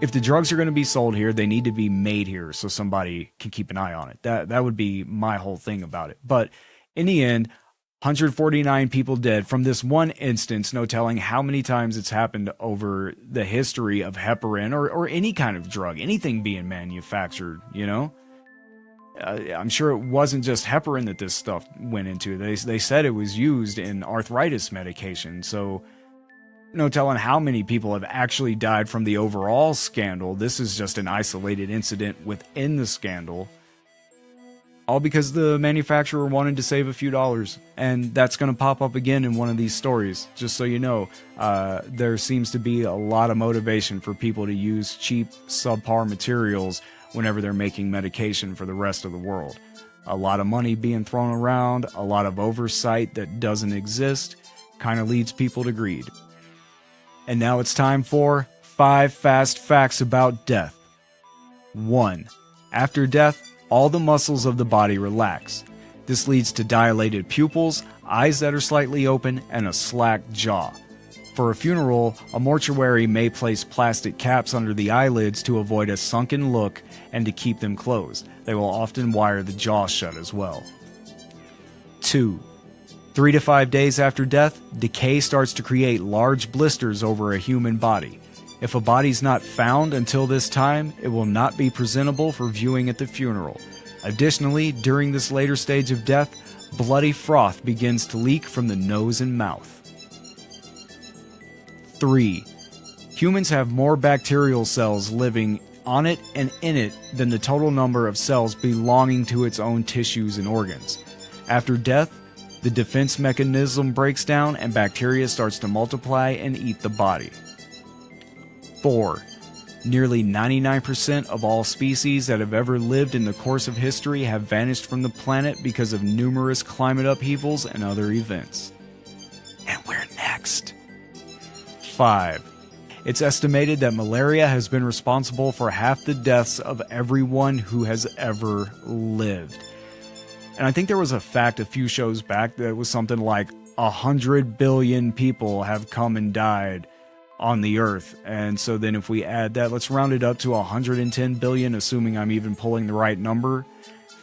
If the drugs are going to be sold here, they need to be made here so somebody can keep an eye on it. That would be my whole thing about it. But in the end, 149 people dead from this one instance, no telling how many times it's happened over the history of heparin or any kind of drug, anything being manufactured, I'm sure it wasn't just heparin that this stuff went into. They said it was used in arthritis medication, so no telling how many people have actually died from the overall scandal. This is just an isolated incident within the scandal. All because the manufacturer wanted to save a few dollars. And that's going to pop up again in one of these stories. Just so you know, there seems to be a lot of motivation for people to use cheap, subpar materials whenever they're making medication for the rest of the world. A lot of money being thrown around, a lot of oversight that doesn't exist, kind of leads people to greed. And now it's time for 5 fast facts about death. 1. After death, all the muscles of the body relax. This leads to dilated pupils, eyes that are slightly open, and a slack jaw. For a funeral, a mortuary may place plastic caps under the eyelids to avoid a sunken look and to keep them closed. They will often wire the jaw shut as well. 2. 3 to 5 days after death, decay starts to create large blisters over a human body. If a body's not found until this time, it will not be presentable for viewing at the funeral. Additionally, during this later stage of death, bloody froth begins to leak from the nose and mouth. 3. Humans have more bacterial cells living on it and in it than the total number of cells belonging to its own tissues and organs. After death, the defense mechanism breaks down and bacteria starts to multiply and eat the body. 4. Nearly 99% of all species that have ever lived in the course of history have vanished from the planet because of numerous climate upheavals and other events. And we're next. 5. It's estimated that malaria has been responsible for half the deaths of everyone who has ever lived. And I think there was a fact a few shows back that was something like 100 billion people have come and died on the earth. And so then if we add that, let's round it up to 110 billion, assuming I'm even pulling the right number.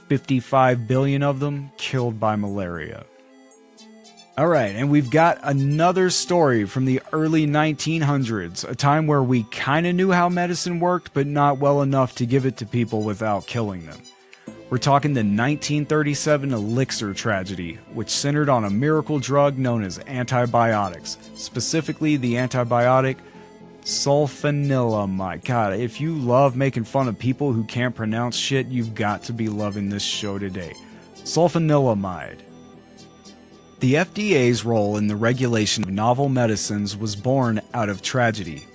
55 billion of them killed by malaria. Alright, and we've got another story from the early 1900s, a time where we kinda knew how medicine worked, but not well enough to give it to people without killing them. We're talking the 1937 Elixir tragedy, which centered on a miracle drug known as antibiotics, specifically the antibiotic sulfanilamide. God, if you love making fun of people who can't pronounce shit, you've got to be loving this show today. Sulfanilamide. The FDA's role in the regulation of novel medicines was born out of tragedy.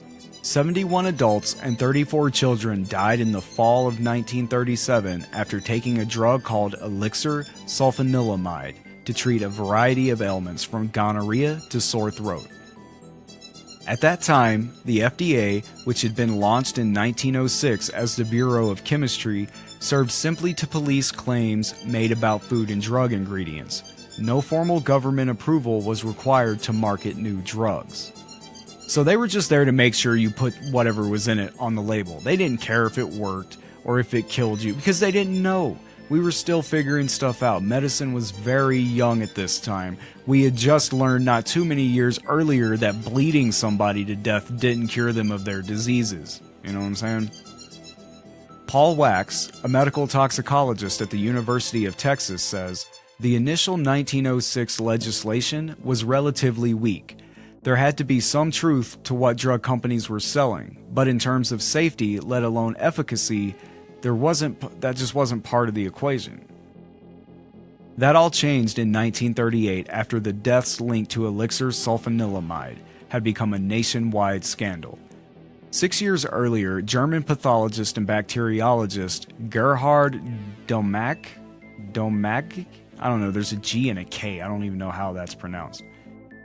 71 adults and 34 children died in the fall of 1937 after taking a drug called Elixir Sulfanilamide to treat a variety of ailments from gonorrhea to sore throat. At that time, the FDA, which had been launched in 1906 as the Bureau of Chemistry, served simply to police claims made about food and drug ingredients. No formal government approval was required to market new drugs. So they were just there to make sure you put whatever was in it on the label. They didn't care if it worked or if it killed you because they didn't know. We were still figuring stuff out. Medicine was very young at this time. We had just learned not too many years earlier that bleeding somebody to death didn't cure them of their diseases. You know what I'm saying? Paul Wax, a medical toxicologist at the University of Texas, says, the initial 1906 legislation was relatively weak. There had to be some truth to what drug companies were selling, but in terms of safety, let alone efficacy, that just wasn't part of the equation. That all changed in 1938 after the deaths linked to Elixir Sulfanilamide had become a nationwide scandal. 6 years earlier, German pathologist and bacteriologist Gerhard Domag, I don't know, there's a G and a K, I don't even know how that's pronounced,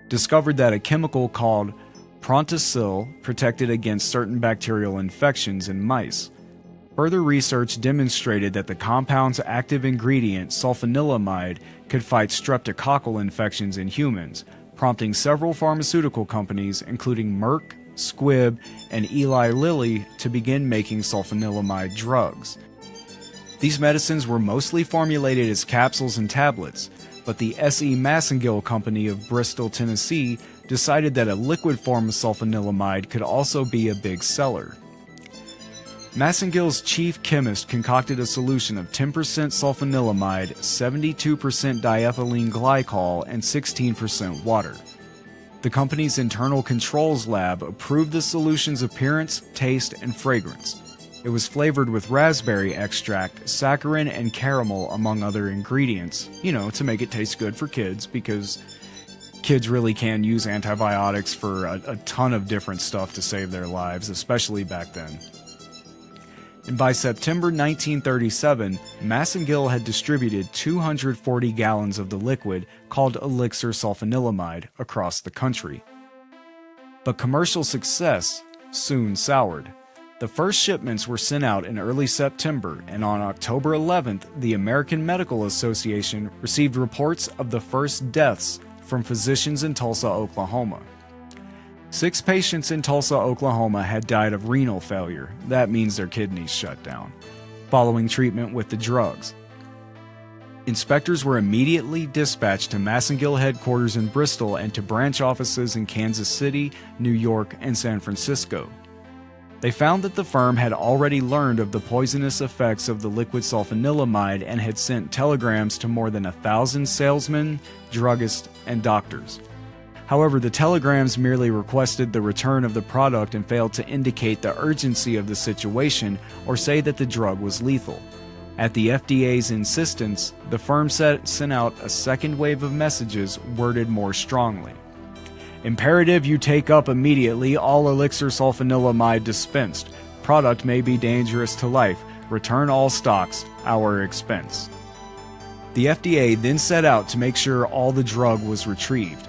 discovered that a chemical called Prontosil protected against certain bacterial infections in mice. Further research demonstrated that the compound's active ingredient, sulfanilamide, could fight streptococcal infections in humans, prompting several pharmaceutical companies, including Merck, Squibb, and Eli Lilly, to begin making sulfanilamide drugs. These medicines were mostly formulated as capsules and tablets, but the S.E. Massengill Company of Bristol, Tennessee, decided that a liquid form of sulfanilamide could also be a big seller. Massengill's chief chemist concocted a solution of 10% sulfanilamide, 72% diethylene glycol, and 16% water. The company's internal controls lab approved the solution's appearance, taste, and fragrance. It was flavored with raspberry extract, saccharin, and caramel, among other ingredients, to make it taste good for kids, because kids really can use antibiotics for a ton of different stuff to save their lives, especially back then. And by September 1937, Massengill had distributed 240 gallons of the liquid called Elixir Sulfanilamide across the country. But commercial success soon soured. The first shipments were sent out in early September, and on October 11th, the American Medical Association received reports of the first deaths from physicians in Tulsa, Oklahoma. 6 patients in Tulsa, Oklahoma had died of renal failure, that means their kidneys shut down, following treatment with the drugs. Inspectors were immediately dispatched to Massengill headquarters in Bristol and to branch offices in Kansas City, New York, and San Francisco. They found that the firm had already learned of the poisonous effects of the liquid sulfanilamide and had sent telegrams to more than 1,000 salesmen, druggists, and doctors. However, the telegrams merely requested the return of the product and failed to indicate the urgency of the situation or say that the drug was lethal. At the FDA's insistence, the firm sent out a second wave of messages worded more strongly. Imperative you take up immediately all Elixir Sulfanilamide dispensed. Product may be dangerous to life. Return all stocks, our expense. The FDA then set out to make sure all the drug was retrieved.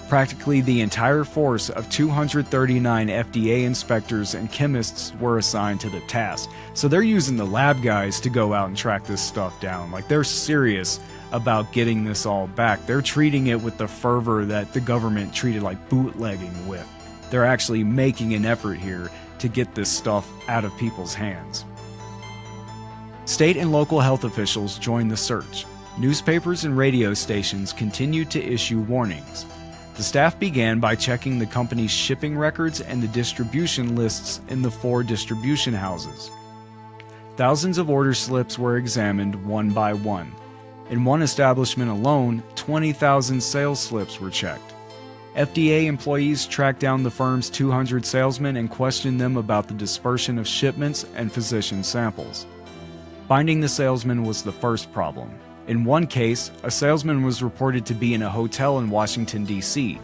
Practically the entire force of 239 FDA inspectors and chemists were assigned to the task. So they're using the lab guys to go out and track this stuff down. Like, they're serious about getting this all back. They're treating it with the fervor that the government treated like bootlegging with. They're actually making an effort here to get this stuff out of people's hands. State and local health officials joined the search. newspapers and radio stations continued to issue warnings. The staff began by checking the company's shipping records and the distribution lists in the 4 distribution houses. Thousands of order slips were examined one by one. In one establishment alone, 20,000 sales slips were checked. FDA employees tracked down the firm's 200 salesmen and questioned them about the dispersion of shipments and physician samples. Finding the salesman was the first problem. In one case, a salesman was reported to be in a hotel in Washington, D.C.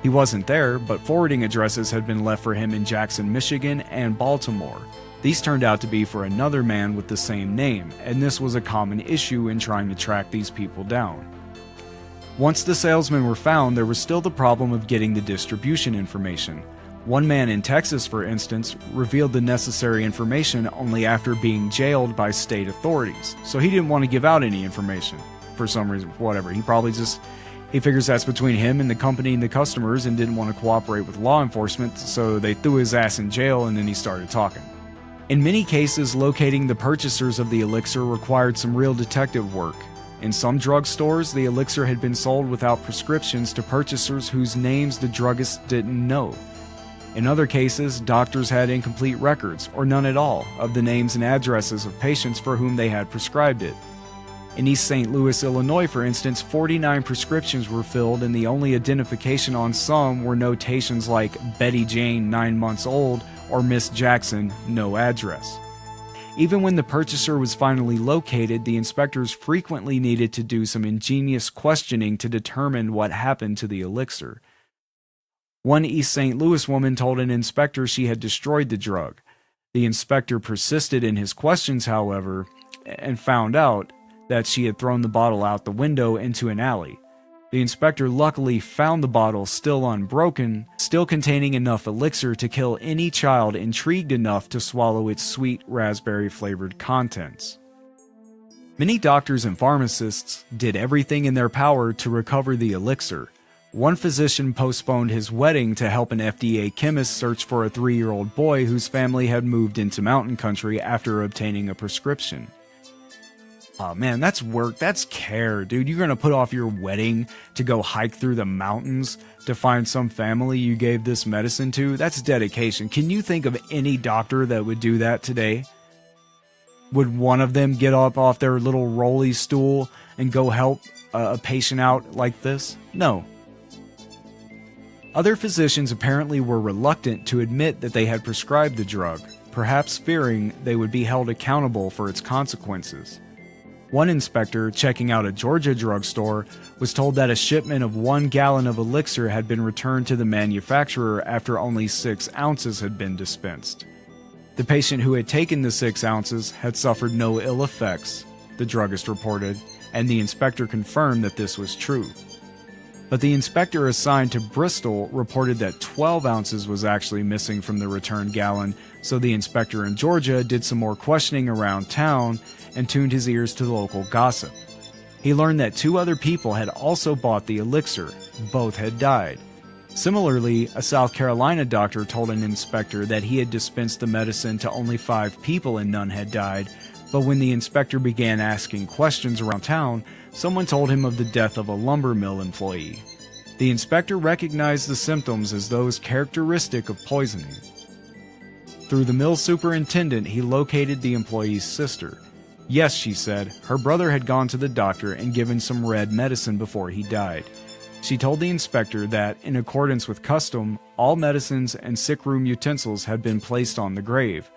He wasn't there, but forwarding addresses had been left for him in Jackson, Michigan, and Baltimore. These turned out to be for another man with the same name, and this was a common issue in trying to track these people down. Once the salesmen were found, there was still the problem of getting the distribution information. One man in Texas, for instance, revealed the necessary information only after being jailed by state authorities, so he didn't want to give out any information. For some reason, whatever, he figures that's between him and the company and the customers and didn't want to cooperate with law enforcement, so they threw his ass in jail and then he started talking. In many cases, locating the purchasers of the elixir required some real detective work. In some drugstores, the elixir had been sold without prescriptions to purchasers whose names the druggists didn't know. In other cases, doctors had incomplete records, or none at all, of the names and addresses of patients for whom they had prescribed it. In East St. Louis, Illinois, for instance, 49 prescriptions were filled and the only identification on some were notations like Betty Jane, 9 months old, or Miss Jackson, no address. Even when the purchaser was finally located, the inspectors frequently needed to do some ingenious questioning to determine what happened to the elixir. One East St. Louis woman told an inspector she had destroyed the drug. The inspector persisted in his questions, however, and found out that she had thrown the bottle out the window into an alley. The inspector luckily found the bottle still unbroken, still containing enough elixir to kill any child intrigued enough to swallow its sweet raspberry-flavored contents. Many doctors and pharmacists did everything in their power to recover the elixir. One physician postponed his wedding to help an FDA chemist search for a 3-year-old boy whose family had moved into mountain country after obtaining a prescription. Oh man, that's work, that's care, dude. You're gonna put off your wedding to go hike through the mountains to find some family you gave this medicine to? That's dedication. Can you think of any doctor that would do that today? Would one of them get up off their little rolly stool and go help a patient out like this? No. Other physicians apparently were reluctant to admit that they had prescribed the drug, perhaps fearing they would be held accountable for its consequences. One inspector, checking out a Georgia drugstore, was told that a shipment of 1 gallon of elixir had been returned to the manufacturer after only 6 ounces had been dispensed. The patient who had taken the 6 ounces had suffered no ill effects, the druggist reported, and the inspector confirmed that this was true. But the inspector assigned to Bristol reported that 12 ounces was actually missing from the returned gallon, so the inspector in Georgia did some more questioning around town and tuned his ears to the local gossip. He learned that 2 other people had also bought the elixir. Both had died. Similarly, a South Carolina doctor told an inspector that he had dispensed the medicine to only 5 people and none had died, but when the inspector began asking questions around town, someone told him of the death of a lumber mill employee. The inspector recognized the symptoms as those characteristic of poisoning. Through the mill superintendent, he located the employee's sister. Yes, she said, her brother had gone to the doctor and given some red medicine before he died. She told the inspector that, in accordance with custom, all medicines and sickroom utensils had been placed on the grave,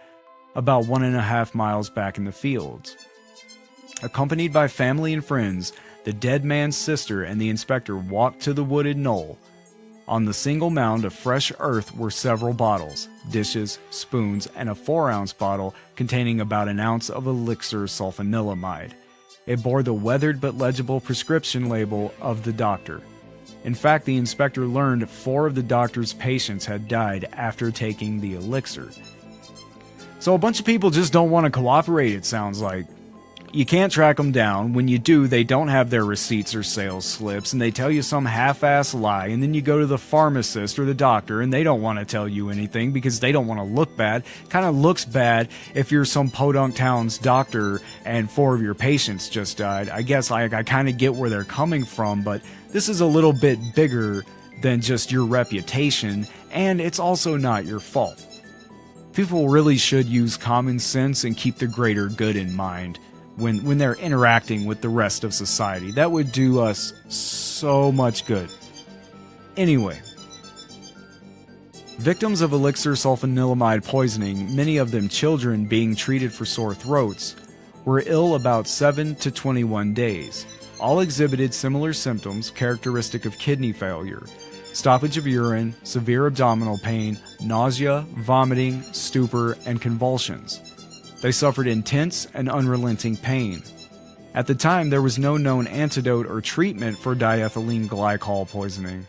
about 1.5 miles back in the fields. Accompanied by family and friends, the dead man's sister and the inspector walked to the wooded knoll. On the single mound of fresh earth were several bottles, dishes, spoons, and a 4-ounce bottle containing about 1 ounce of Elixir Sulfanilamide. It bore the weathered but legible prescription label of the doctor. In fact, the inspector learned 4 of the doctor's patients had died after taking the elixir. So a bunch of people just don't want to cooperate, it sounds like. You can't track them down. When you do, they don't have their receipts or sales slips, and they tell you some half-ass lie, and then you go to the pharmacist or the doctor, and they don't want to tell you anything because they don't want to look bad. Kind of looks bad if you're some podunk town's doctor and 4 of your patients just died. I guess I kind of get where they're coming from, but this is a little bit bigger than just your reputation, and it's also not your fault. People really should use common sense and keep the greater good in mind when they're interacting with the rest of society. That would do us so much good. Anyway, victims of Elixir Sulfanilamide poisoning, many of them children being treated for sore throats, were ill about 7 to 21 days. All exhibited similar symptoms characteristic of kidney failure: stoppage of urine, severe abdominal pain, nausea, vomiting, stupor, and convulsions. They suffered intense and unrelenting pain. At the time, there was no known antidote or treatment for diethylene glycol poisoning.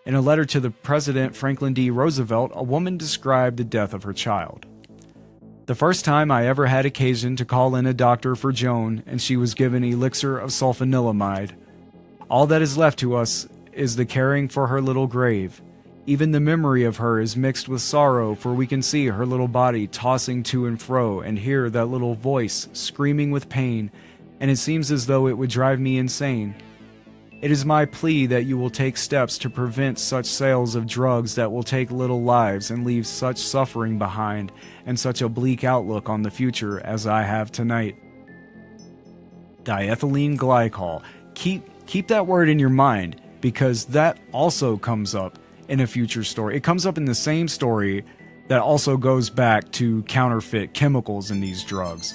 In a letter to the President Franklin D. Roosevelt, a woman described the death of her child. "The first time I ever had occasion to call in a doctor for Joan, and she was given elixir of sulfanilamide. All that is left to us is the caring for her little grave. Even the memory of her is mixed with sorrow, for we can see her little body tossing to and fro and hear that little voice screaming with pain, and it seems as though it would drive me insane. It is my plea that you will take steps to prevent such sales of drugs that will take little lives and leave such suffering behind and such a bleak outlook on the future as I have tonight." Diethylene glycol. Keep that word in your mind, because that also comes up in a future story. It comes up in the same story that also goes back to counterfeit chemicals in these drugs.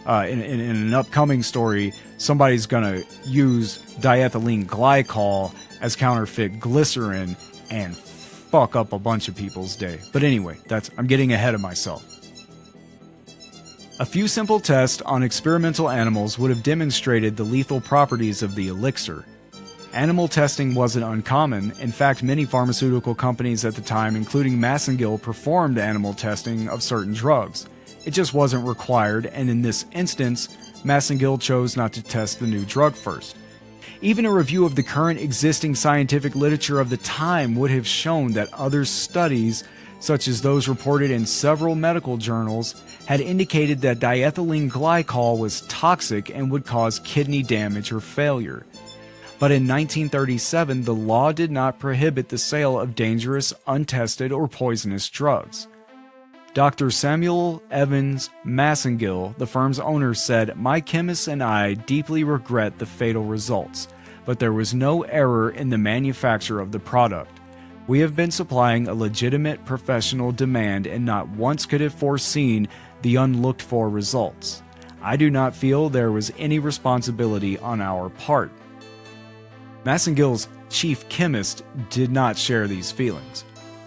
In an upcoming story, somebody's gonna use diethylene glycol as counterfeit glycerin and fuck up a bunch of people's day. But anyway, I'm getting ahead of myself. A few simple tests on experimental animals would have demonstrated the lethal properties of the elixir. Animal testing wasn't uncommon. In fact, many pharmaceutical companies at the time, including Massengill, performed animal testing of certain drugs. It just wasn't required, and in this instance, Massengill chose not to test the new drug first. Even a review of the current existing scientific literature of the time would have shown that other studies, such as those reported in several medical journals, had indicated that diethylene glycol was toxic and would cause kidney damage or failure. But in 1937, the law did not prohibit the sale of dangerous, untested, or poisonous drugs. Dr. Samuel Evans Massengill, the firm's owner, said, "My chemists and I deeply regret the fatal results, but there was no error in the manufacture of the product. We have been supplying a legitimate professional demand and not once could have foreseen the unlooked-for results. I do not feel there was any responsibility on our part." Massengill's chief chemist did not share these feelings.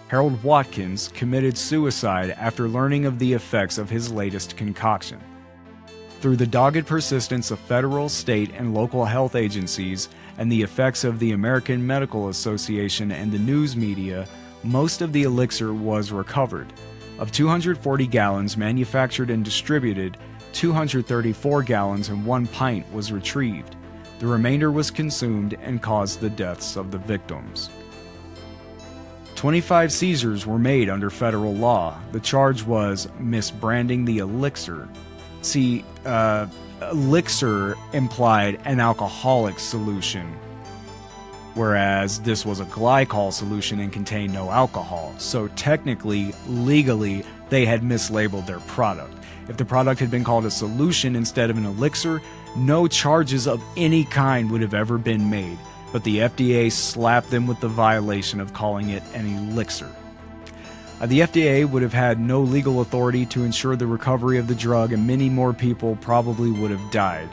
Harold Watkins committed suicide after learning of the effects of his latest concoction. Through the dogged persistence of federal, state, and local health agencies and the effects of the American Medical Association and the news media, most of the elixir was recovered. Of 240 gallons manufactured and distributed, 234 gallons and 1 pint was retrieved. The remainder was consumed and caused the deaths of the victims. 25 seizures were made under federal law. The charge was misbranding the elixir. See, elixir implied an alcoholic solution, whereas this was a glycol solution and contained no alcohol. So technically, legally, they had mislabeled their product. If the product had been called a solution instead of an elixir, no charges of any kind would have ever been made, but the FDA slapped them with the violation of calling it an elixir. The FDA would have had no legal authority to ensure the recovery of the drug, and many more people probably would have died.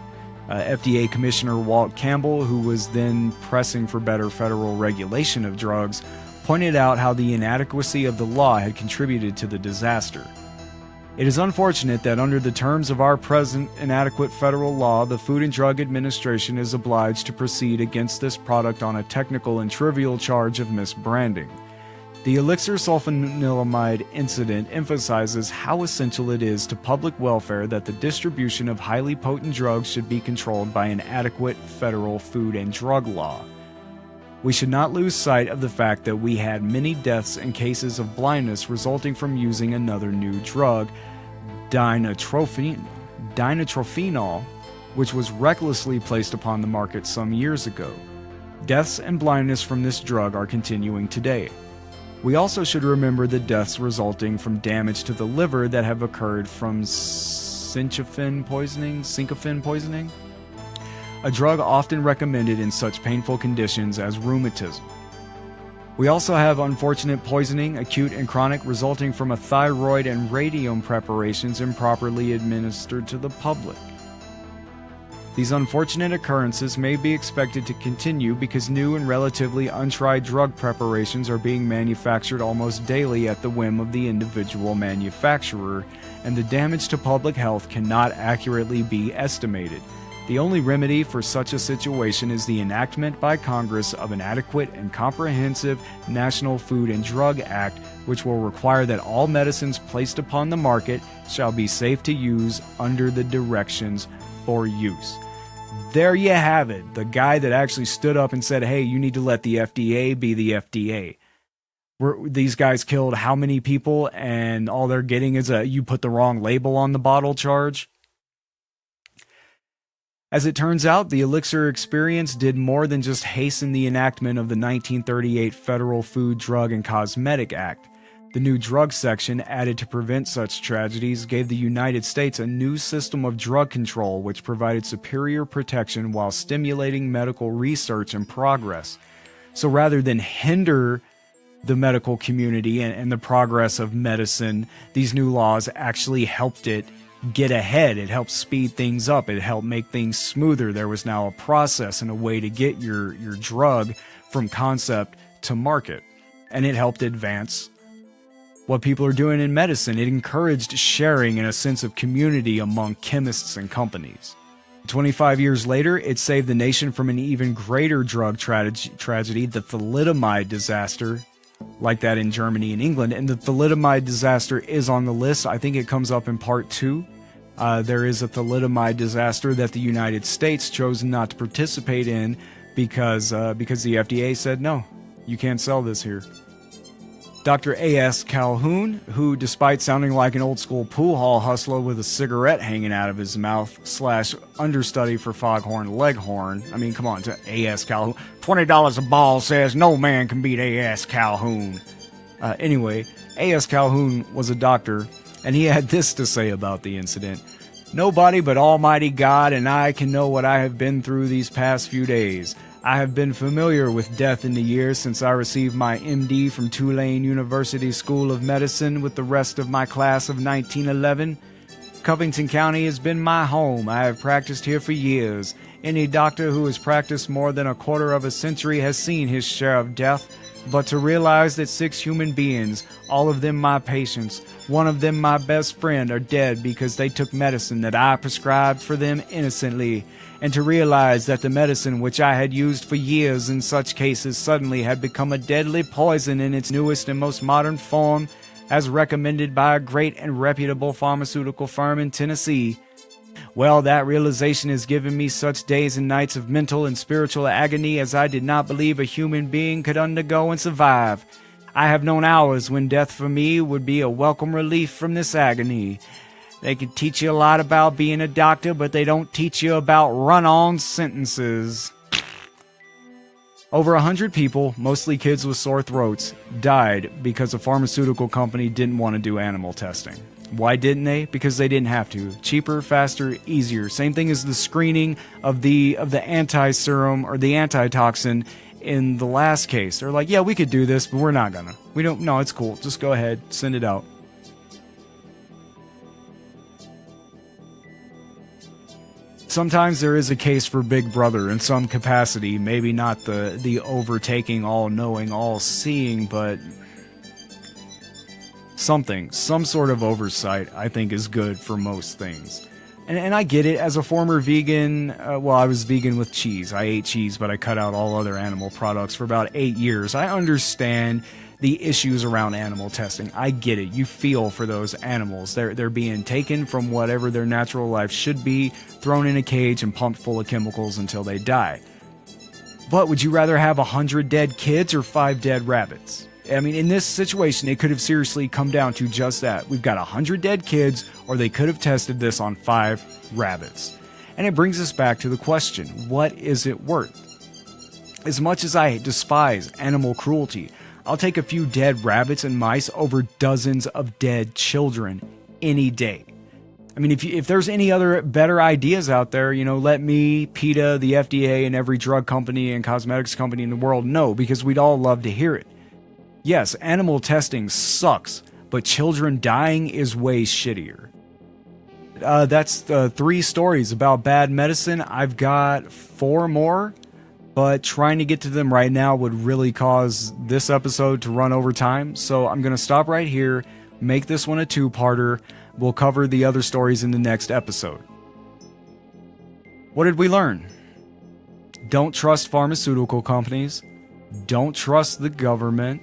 FDA Commissioner Walt Campbell, who was then pressing for better federal regulation of drugs, pointed out how the inadequacy of the law had contributed to the disaster. It is unfortunate that under the terms of our present inadequate federal law, the Food and Drug Administration is obliged to proceed against this product on a technical and trivial charge of misbranding. The Elixir Sulfanilamide incident emphasizes how essential it is to public welfare that the distribution of highly potent drugs should be controlled by an adequate federal food and drug law. We should not lose sight of the fact that we had many deaths and cases of blindness resulting from using another new drug, dinitrophenol, which was recklessly placed upon the market some years ago. Deaths and blindness from this drug are continuing today. We also should remember the deaths resulting from damage to the liver that have occurred from sycophant poisoning, a drug often recommended in such painful conditions as rheumatism. We also have unfortunate poisoning, acute and chronic, resulting from a thyroid and radium preparations improperly administered to the public. These unfortunate occurrences may be expected to continue because new and relatively untried drug preparations are being manufactured almost daily at the whim of the individual manufacturer, and the damage to public health cannot accurately be estimated. The only remedy for such a situation is the enactment by Congress of an adequate and comprehensive National Food and Drug Act, which will require that all medicines placed upon the market shall be safe to use under the directions for use. There you have it. The guy that actually stood up and said, hey, you need to let the FDA be the FDA. These guys killed how many people, and all they're getting is a you put the wrong label on the bottle charge? As it turns out, the Elixir experience did more than just hasten the enactment of the 1938 Federal Food, Drug, and Cosmetic Act. The new drug section, added to prevent such tragedies, gave the United States a new system of drug control which provided superior protection while stimulating medical research and progress. So rather than hinder the medical community and the progress of medicine, these new laws actually helped it get ahead. It helped speed things up. It helped make things smoother. There was now a process and a way to get your drug from concept to market. And it helped advance what people are doing in medicine. It encouraged sharing and a sense of community among chemists and companies. 25 years later, it saved the nation from an even greater drug tragedy, the thalidomide disaster, like that in Germany and England. And the thalidomide disaster is on the list. I think it comes up in part 2. There is a thalidomide disaster that the United States chose not to participate in because the FDA said, no, you can't sell this here. Dr. A.S. Calhoun, who, despite sounding like an old-school pool hall hustler with a cigarette hanging out of his mouth / understudy for Foghorn Leghorn, I mean, come on, to A.S. Calhoun. $20 a ball says no man can beat A.S. Calhoun. Anyway, A.S. Calhoun was a doctor, and he had this to say about the incident. Nobody but Almighty God and I can know what I have been through these past few days. I have been familiar with death in the years since I received my MD from Tulane University School of Medicine with the rest of my class of 1911. Covington County has been my home. I have practiced here for years. Any doctor who has practiced more than a quarter of a century has seen his share of death. But to realize that 6 human beings, all of them my patients, one of them my best friend, are dead because they took medicine that I prescribed for them innocently, and to realize that the medicine which I had used for years in such cases suddenly had become a deadly poison in its newest and most modern form, as recommended by a great and reputable pharmaceutical firm in Tennessee. Well, that realization has given me such days and nights of mental and spiritual agony as I did not believe a human being could undergo and survive. I have known hours when death for me would be a welcome relief from this agony. They can teach you a lot about being a doctor, but they don't teach you about run-on sentences. Over 100 people, mostly kids with sore throats, died because a pharmaceutical company didn't want to do animal testing. Why didn't they? Because they didn't have to. Cheaper, faster, easier. Same thing as the screening of the anti-serum or the antitoxin in the last case. They're like, yeah, we could do this, but we're not gonna. No, it's cool. Just go ahead, send it out. Sometimes there is a case for Big Brother in some capacity, maybe not the overtaking, all-knowing, all-seeing, but some sort of oversight, I think, is good for most things. And I get it, as a former vegan, I was vegan with cheese. I ate cheese, but I cut out all other animal products for about 8 years. I understand the issues around animal testing. I get it. You feel for those animals. They're being taken from whatever their natural life should be, thrown in a cage and pumped full of chemicals until they die. But would you rather have 100 dead kids or 5 dead rabbits? I mean, in this situation, it could have seriously come down to just that. We've got 100 dead kids, or they could have tested this on 5 rabbits. And it brings us back to the question, what is it worth? As much as I despise animal cruelty, I'll take a few dead rabbits and mice over dozens of dead children any day. I mean, if there's any other better ideas out there, let me, PETA, the FDA, and every drug company and cosmetics company in the world know, because we'd all love to hear it. Yes, animal testing sucks, but children dying is way shittier. That's 3 stories about bad medicine. I've got 4 more, but trying to get to them right now would really cause this episode to run over time. So I'm going to stop right here, make this one a 2-parter. We'll cover the other stories in the next episode. What did we learn? Don't trust pharmaceutical companies. Don't trust the government.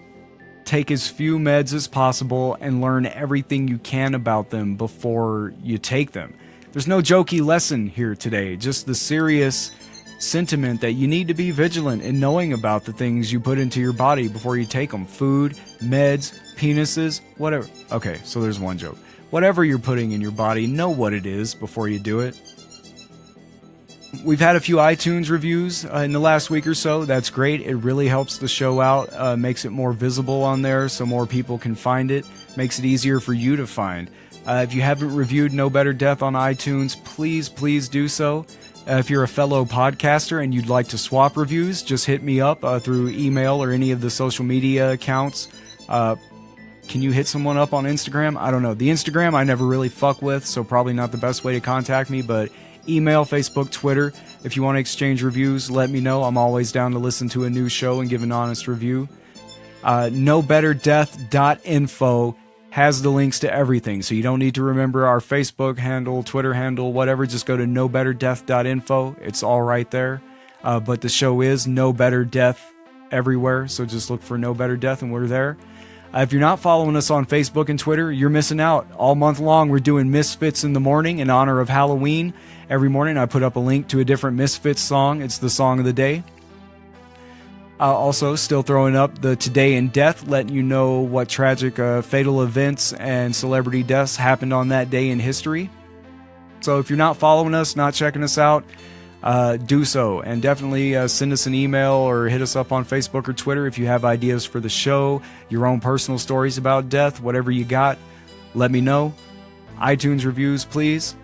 Take as few meds as possible and learn everything you can about them before you take them. There's no jokey lesson here today, just the serious sentiment that you need to be vigilant in knowing about the things you put into your body before you take them. Food, meds, penises, whatever. Okay, so there's one joke. Whatever you're putting in your body, know what it is before you do it. We've had a few iTunes reviews in the last week or so. That's great. It really helps the show out, makes it more visible on there so more people can find it, makes it easier for you to find. If you haven't reviewed No Better Death on iTunes, please do so. If you're a fellow podcaster and you'd like to swap reviews, just hit me up through email or any of the social media accounts. Can you hit someone up on Instagram? I don't know. The Instagram I never really fuck with, so probably not the best way to contact me, but email, Facebook, Twitter. If you want to exchange reviews, let me know. I'm always down to listen to a new show and give an honest review. NoBetterDeath.info has the links to everything, so you don't need to remember our Facebook handle, Twitter handle, whatever. Just go to NoBetterDeath.info. It's all right there. But the show is No Better Death everywhere, so just look for No Better Death and we're there. If you're not following us on Facebook and Twitter, you're missing out. All month long, we're doing Misfits in the morning in honor of Halloween. Every morning, I put up a link to a different Misfits song. It's the song of the day. Also, still throwing up the Today in Death, letting you know what tragic fatal events and celebrity deaths happened on that day in history. So if you're not following us, not checking us out, do so. And definitely send us an email or hit us up on Facebook or Twitter if you have ideas for the show, your own personal stories about death, whatever you got, let me know. iTunes reviews, please.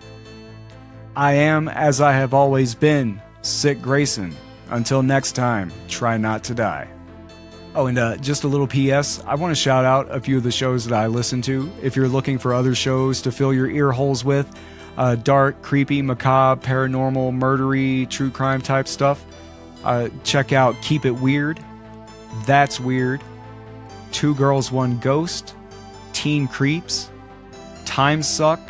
I am, as I have always been, Sick Grayson. Until next time, try not to die. Oh, and just a little PS, I want to shout out a few of the shows that I listen to. If you're looking for other shows to fill your ear holes with, dark, creepy, macabre, paranormal, murdery, true crime type stuff, check out Keep It Weird, That's Weird, 2 Girls, 1 Ghost, Teen Creeps, Time Suck,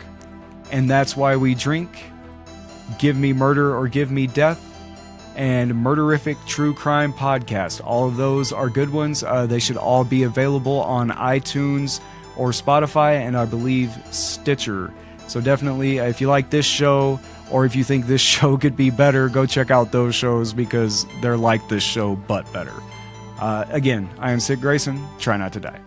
and That's Why We Drink, Give Me Murder or Give Me Death, and Murderific True Crime Podcast. All of those are good ones. They should all be available on iTunes or Spotify, and I believe Stitcher. So definitely, if you like this show, or if you think this show could be better, go check out those shows because they're like this show, but better. Again, I am Sid Grayson. Try not to die.